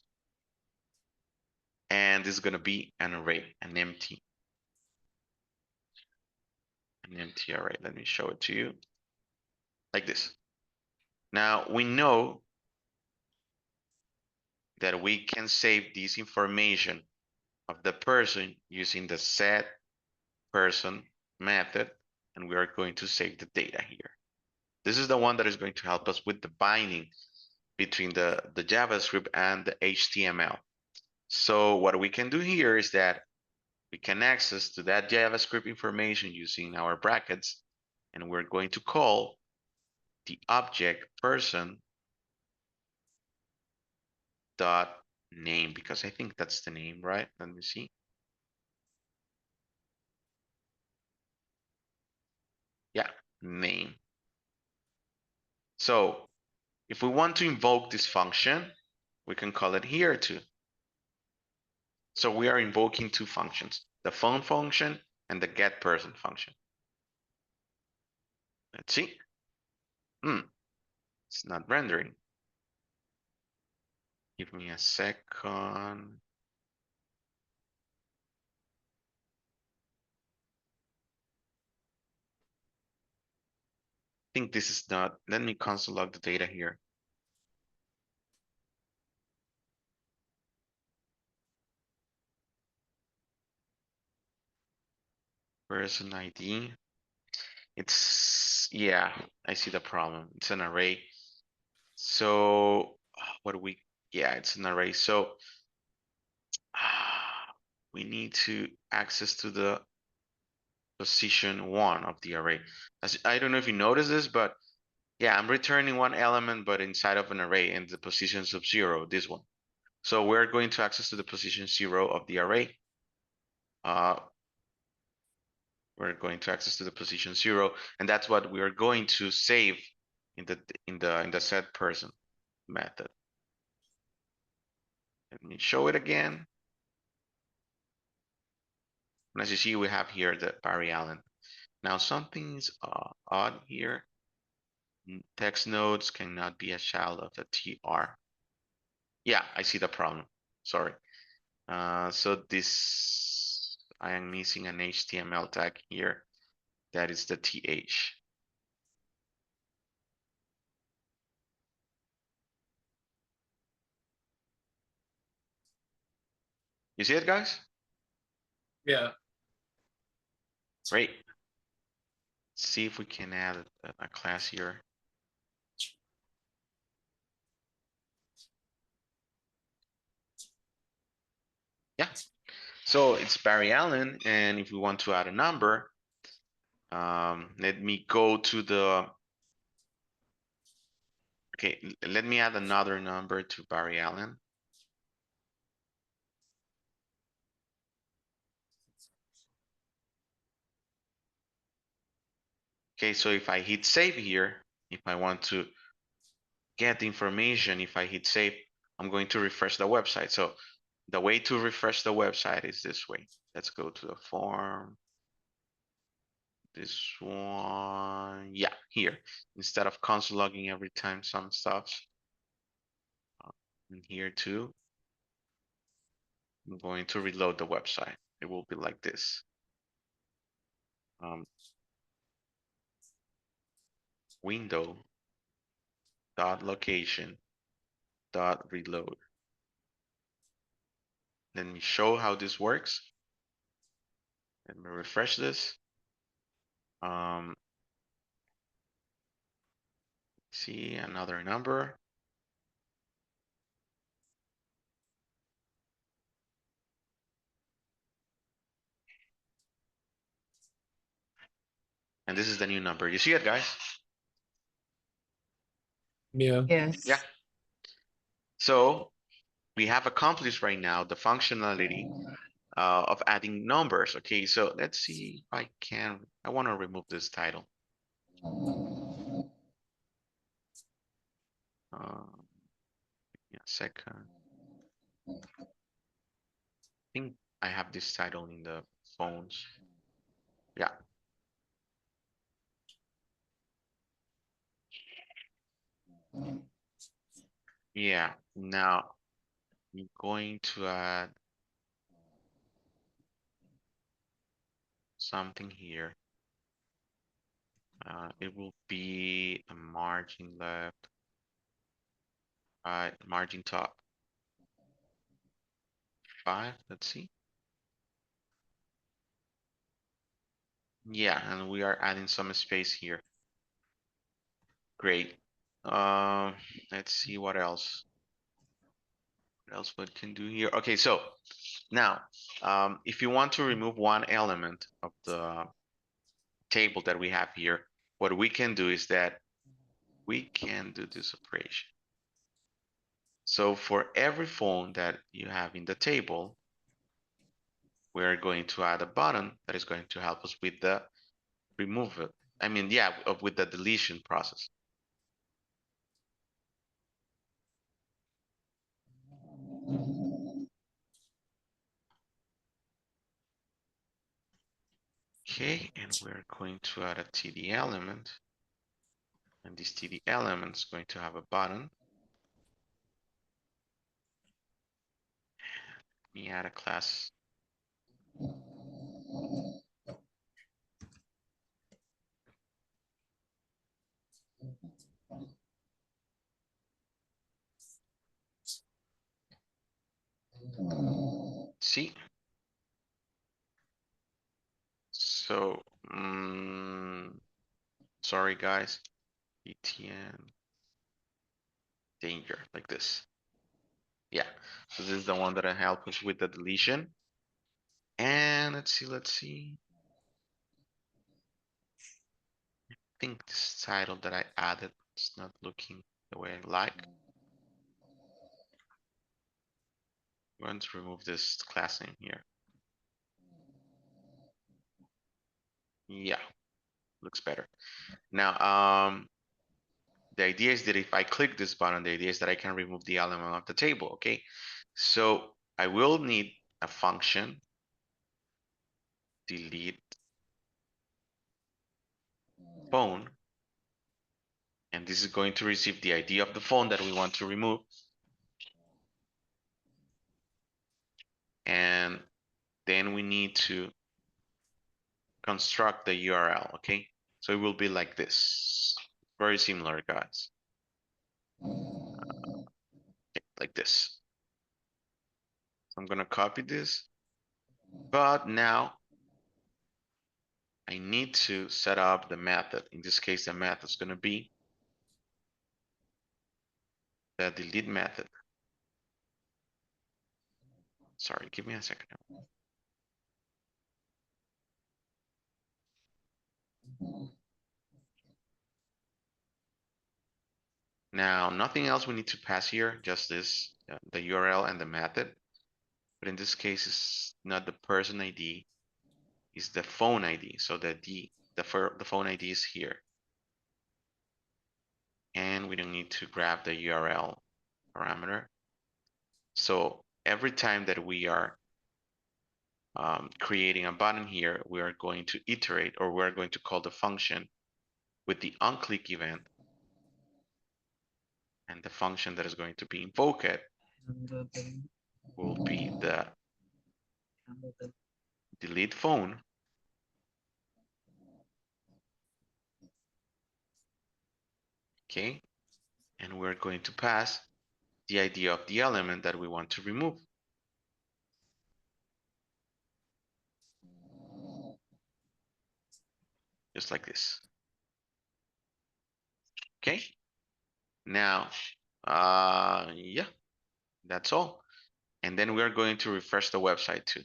Speaker 1: And this is going to be an array, an empty array. Let me show it to you like this. Now we know that we can save this information of the person using the set person method, and we are going to save the data here. This is the one that is going to help us with the binding between the JavaScript and the HTML. So what we can do here is that we can access to that JavaScript information using our brackets, and we're going to call the object person dot name, because I think that's the name, right? Let me see. Yeah, name. So if we want to invoke this function, we can call it here too. So we are invoking two functions, the phone function and the get person function. Let's see. It's not rendering. Give me a second. I think this is not, let me console log the data here. Person ID. It's, yeah, I see the problem. It's an array. So what do we, yeah, it's an array. So we need to access to the position 1 of the array. As I don't know if you notice this, but yeah, I'm returning one element, but inside of an array in the positions of 0, this one. So we're going to access to the position 0 of the array. We're going to access to the position 0, and that's what we are going to save in the set person method. Let me show it again. And as you see, we have here the Barry Allen. Now something's odd here. Text nodes cannot be a child of the TR. Yeah, I see the problem. Sorry. So this, I am missing an HTML tag here. That is the TH. You see it, guys?
Speaker 2: Yeah.
Speaker 1: Great. Let's see if we can add a class here. Yeah. So it's Barry Allen, and if we want to add a number, let me go to the. Okay, let me add another number to Barry Allen. Okay, so if I hit save here, if I want to get the information, if I hit save, I'm going to refresh the website. So the way to refresh the website is this way. Let's go to the form, this one, yeah, here, instead of console logging every time some stuff. And here too, I'm going to reload the website. It will be like this. Window dot location dot reload. Let me show how this works. Let me refresh this. See another number. And this is the new number. You see it, guys?
Speaker 3: Yeah.
Speaker 4: Yes.
Speaker 1: Yeah. So we have accomplished right now the functionality of adding numbers. Okay, so let's see if I can. I want to remove this title. Yeah, second. I think I have this title in the phones. Yeah. Yeah, now I'm going to add something here. It will be a margin left, margin top. 5, let's see. Yeah, and we are adding some space here. Great. Let's see what else. What else we can do here? Okay, so now, if you want to remove one element of the table that we have here, what we can do is that we can do this operation. So for every phone that you have in the table, we're going to add a button that is going to help us with the removal. I mean, yeah, with the deletion process. Okay, and we're going to add a TD element. And this TD element is going to have a button. Let me add a class. See? So, sorry guys, ETN danger like this. Yeah, so this is the one that I help us with the deletion. And let's see. I think this title that I added is not looking the way I like. I'm going to remove this class name here. Yeah, looks better. Now, the idea is that if I click this button, the idea is that I can remove the element of the table, okay? So I will need a function delete phone, and this is going to receive the ID of the phone that we want to remove. And then we need to construct the URL, okay? So it will be like this, very similar, guys. Okay, like this. So I'm gonna copy this, but now I need to set up the method. In this case, the method is gonna be the delete method. Sorry, give me a second. Now, nothing else we need to pass here, just this, the URL and the method. But in this case, it's not the person ID, it's the phone ID. So the phone ID is here. And we don't need to grab the URL parameter. So every time that we are creating a button here, we are going to iterate, or we're going to call the function with the onClick event. And the function that is going to be invoked will be the delete phone. Okay. And we're going to pass the ID of the element that we want to remove. Just like this. Okay. Now, yeah, that's all. And then we're going to refresh the website too.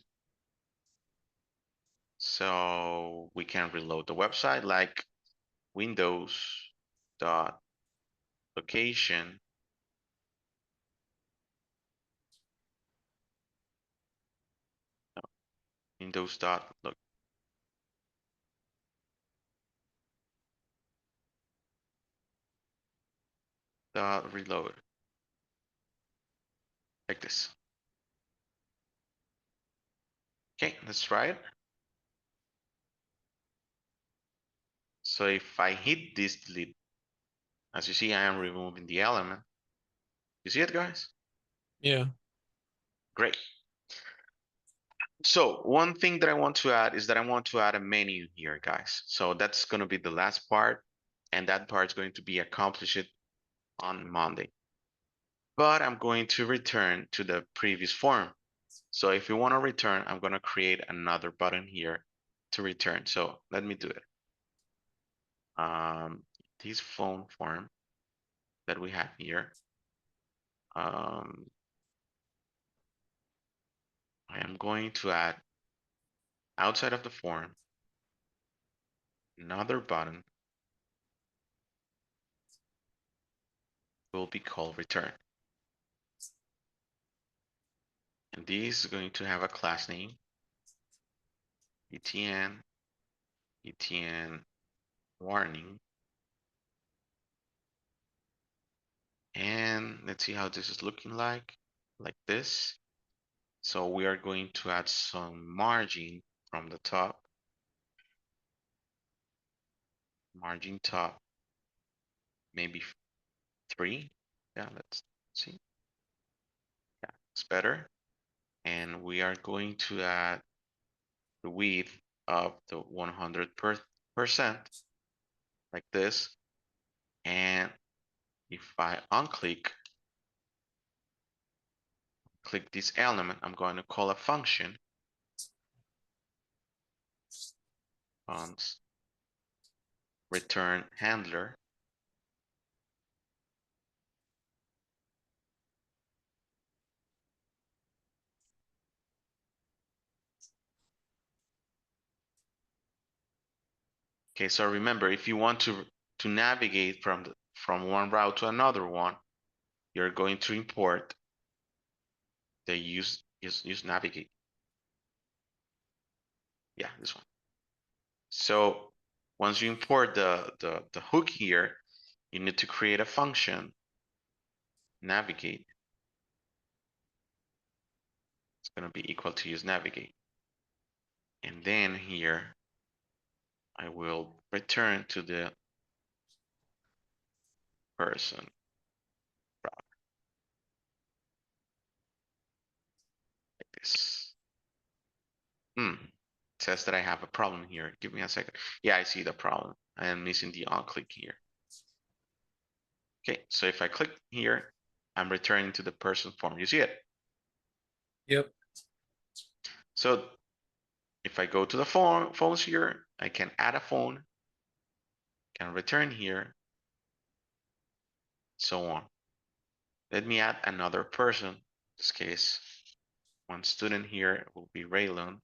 Speaker 1: So we can reload the website like Windows dot location Windows dot look dot reload like this. Okay, let's try it. So if I hit this delete, as you see, I am removing the element. You see it, guys?
Speaker 3: Yeah.
Speaker 1: Great. So one thing that I want to add is that I want to add a menu here, guys. So that's going to be the last part, and that part is going to be accomplished on Monday. But I'm going to return to the previous form. So if you want to return, I'm going to create another button here to return. So let me do it. This phone form that we have here. I am going to add outside of the form another button will be called return. And this is going to have a class name, ETN warning. And let's see how this is looking like this. So we are going to add some margin from the top. Margin top, maybe 3. Yeah, let's see. Yeah, it's better. And we are going to add the width of the 100% like this. And if I click this element, I'm going to call a function return handler. Okay, so remember, if you want to navigate from one route to another one, you're going to import the use navigate. Yeah, this one. So once you import the hook here, you need to create a function navigate. It's going to be equal to use navigate. And then here, I will return to the person route like this. It says that I have a problem here. Give me a second. Yeah, I see the problem. I am missing the onClick here. Okay, so if I click here, I'm returning to the person form. You see it?
Speaker 2: Yep.
Speaker 1: So if I go to the phones here, I can add a phone, can return here, so on. Let me add another person. In this case, one student here will be Raylon.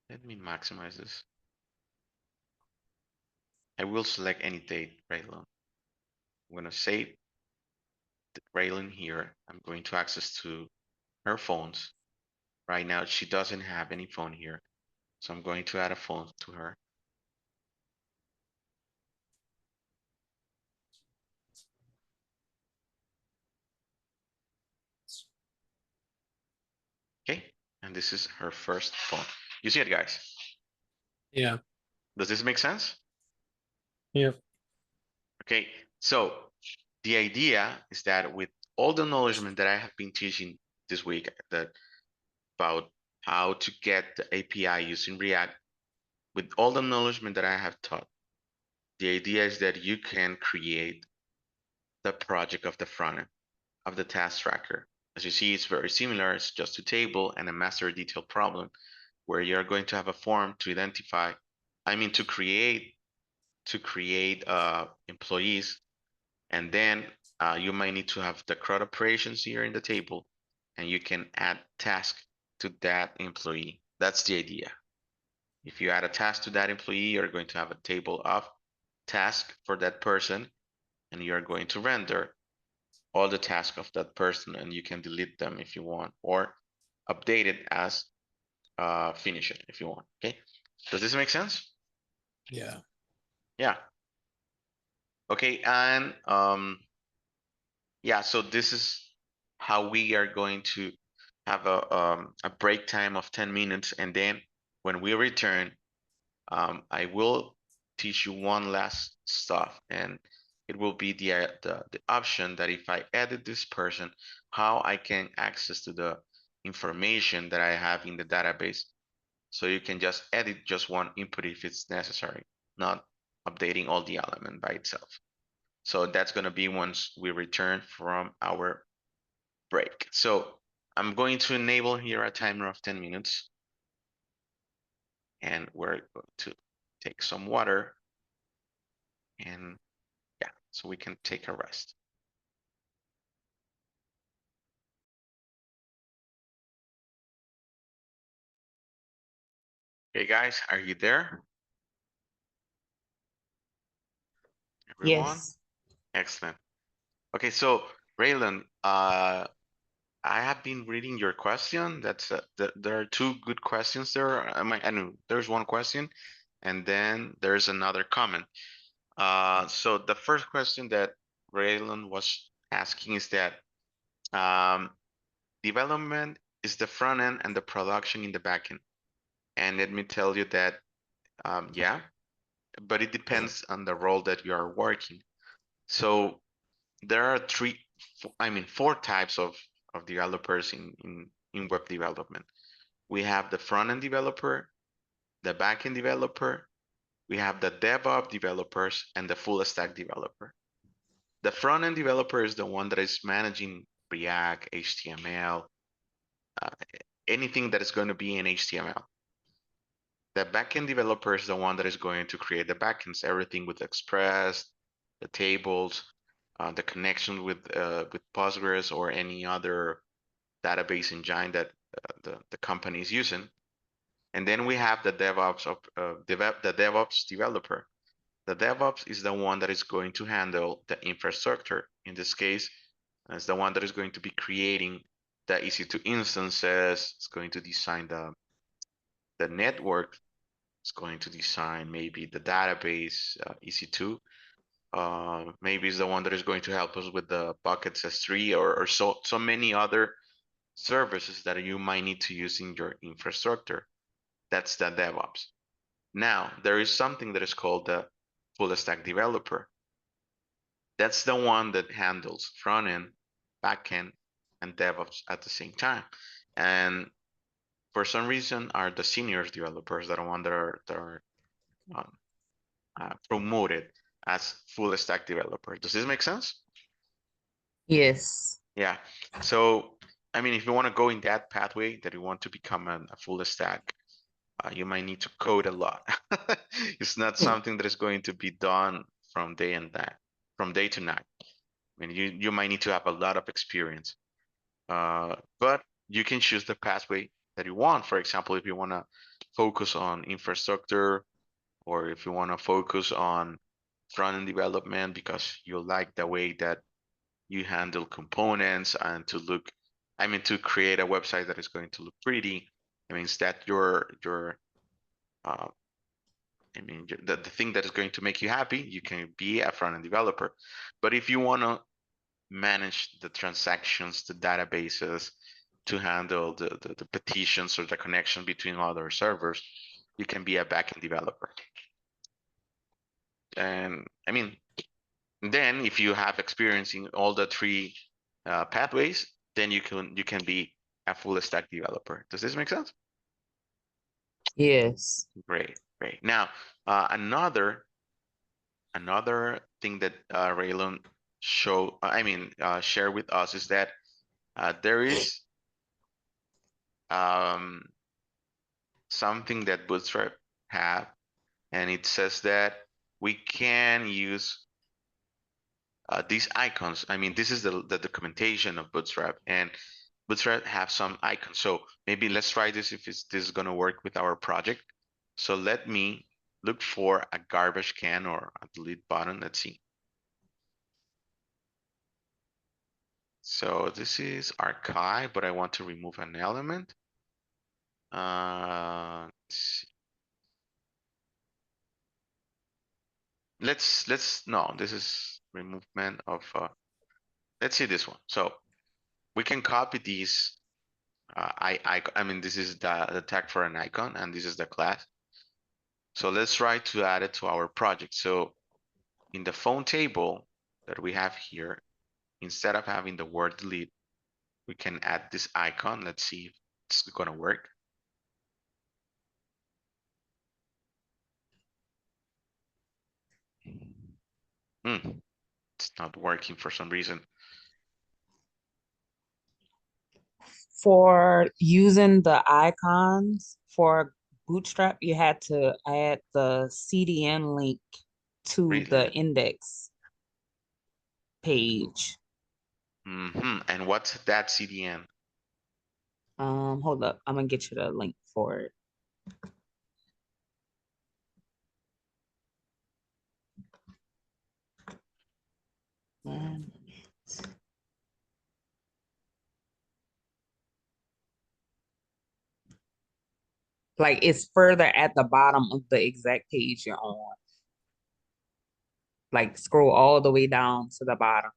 Speaker 1: Let me maximize this. I will select any date, Raylon. I'm going to save Raylon here. I'm going to access to her phones. Right now, she doesn't have any phone here. So I'm going to add a phone to her. And this is her first phone. You see it, guys?
Speaker 2: Yeah.
Speaker 1: Does this make sense?
Speaker 2: Yep.
Speaker 1: Okay, so the idea is that with all the acknowledgement that I have been teaching this week that about how to get the API using React, with all the acknowledgement that I have taught, the idea is that you can create the project of the front end of the task tracker. As you see, it's very similar. It's just a table and a master detail problem where you're going to have a form to identify, to create employees, and then you might need to have the CRUD operations here in the table, and you can add task to that employee. That's the idea. If you add a task to that employee, you're going to have a table of task for that person, and you're going to render all the tasks of that person, and you can delete them if you want, or update it as finish it if you want. Okay, does this make sense?
Speaker 2: Yeah.
Speaker 1: Yeah. Okay, and yeah, so this is how we are going to have a break time of 10 minutes, and then when we return, I will teach you one last stuff, and it will be the option that if I edit this person, how I can access to the information that I have in the database. So you can just edit just one input if it's necessary, not updating all the element by itself. So that's going to be once we return from our break. So I'm going to enable here a timer of 10 minutes. And we're going to take some water. And yeah, so we can take a rest. Okay, guys, are you there? Everyone?
Speaker 4: Yes.
Speaker 1: Excellent. Okay, so Raylan, I have been reading your question. There are two good questions there. I know there's one question, and then there's another comment. So the first question that Raylan was asking is that development is the front end and the production in the back end. And let me tell you that, yeah, but it depends on the role that you are working. So there are four types of developers in web development. We have the front-end developer, the back-end developer, we have the DevOps developers, and the full stack developer. The front-end developer is the one that is managing React, HTML, anything that is going to be in HTML. The backend developer is the one that is going to create the backends, everything with Express, the tables, the connection with Postgres or any other database engine that the company is using. And then we have the DevOps the DevOps developer. The DevOps is the one that is going to handle the infrastructure. In this case, it's the one that is going to be creating the EC2 instances. It's going to design the network. It's going to design maybe the database EC2. Maybe it's the one that is going to help us with the buckets S3 or so many other services that you might need to use in your infrastructure. That's the DevOps. Now, there is something that is called the full stack developer. That's the one that handles front end, back end, and DevOps at the same time. And for some reason, are the senior developers that are one that are um, promoted as full stack developer. Does this make sense?
Speaker 4: Yes.
Speaker 1: Yeah. So, if you want to go in that pathway that you want to become a full stack, you might need to code a lot. It's not something that is going to be done from day to night. You might need to have a lot of experience. But you can choose the pathway that you want. For example, if you want to focus on infrastructure, or if you want to focus on front-end development because you like the way that you handle components and to create a website that is going to look pretty. Is that uh, the thing that is going to make you happy, you can be a front-end developer. But if you want to manage the transactions, the databases, to handle the petitions or the connection between other servers, you can be a backend developer. And I mean, then if you have experience in all the three pathways, then you can be a full stack developer. Does this make sense?
Speaker 4: Yes.
Speaker 1: Great, great. Now, another thing that Raylon share with us is that there is something that Bootstrap have, and it says that we can use these icons. I mean, this is the documentation of Bootstrap, and Bootstrap have some icons. So maybe let's try this if this is gonna work with our project. So let me look for a garbage can or a delete button. Let's see. So this is archive, but I want to remove an element. No, this is removement of, let's see this one. So we can copy these. I mean, this is the tag for an icon, and this is the class. So let's try to add it to our project. So in the phone table that we have here, instead of having the word delete, we can add this icon. Let's see if it's gonna work. It's not working for some reason.
Speaker 4: For using the icons for Bootstrap, you had to add the CDN link to
Speaker 1: Really?
Speaker 4: the index page.
Speaker 1: And what's that CDN?
Speaker 4: Hold up, I'm gonna get you the link for it. Like it's further at the bottom of the exact page you're on. Like scroll all the way down to the bottom.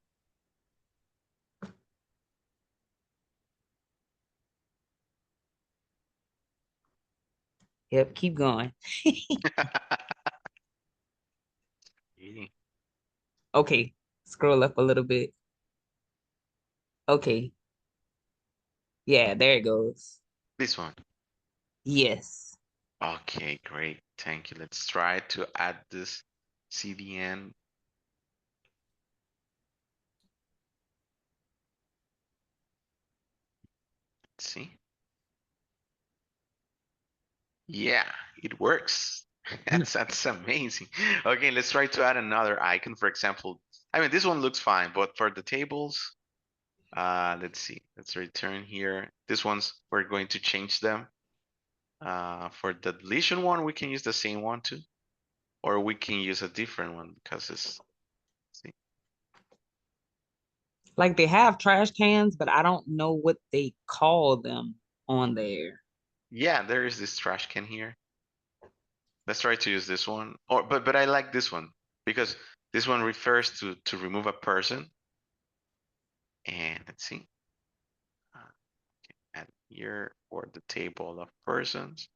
Speaker 4: Yep, keep going. Okay, scroll up a little bit. Okay. Yeah, there it goes.
Speaker 1: This one.
Speaker 4: Yes.
Speaker 1: Okay, great. Thank you. Let's try to add this CDN. Let's see. Yeah, it works. That's amazing. Okay, let's try to add another icon. For example, I mean, this one looks fine, but for the tables, let's see. Let's return here. This one's, we're going to change them. For the deletion one, we can use the same one too, or we can use a different one because it's, see.
Speaker 4: Like they have trash cans, but I don't know what they call them on there.
Speaker 1: Yeah, there is this trash can here. Let's try to use this one, or but I like this one because this one refers to remove a person. And let's see, add here for the table of persons.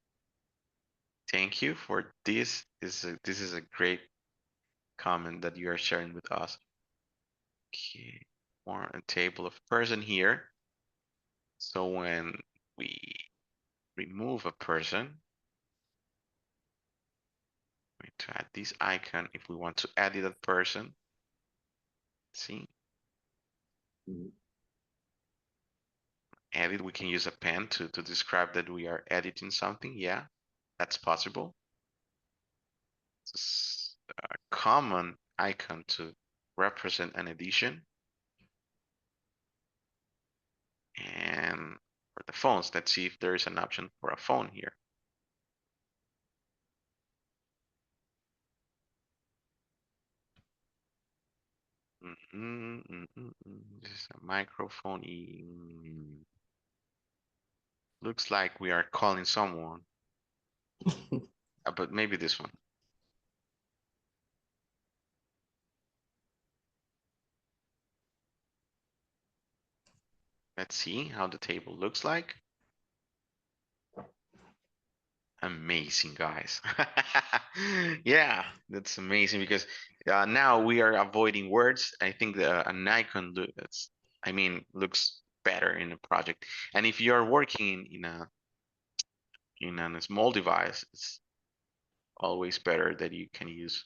Speaker 1: Thank you for this. This is a great comment that you are sharing with us. Okay, more a table of person here. So when we remove a person, we need to add this icon if we want to edit that person. See, edit, we can use a pen to describe that we are editing something. Yeah, that's possible. It's a common icon to represent an edition. And for the phones, let's see if there is an option for a phone here. This is a microphone. Looks like we are calling someone. But maybe this one. Let's see how the table looks like. Amazing, guys. Yeah, that's amazing because now we are avoiding words. I think an icon looks better in a project. And if you're working in a small device, it's always better that you can use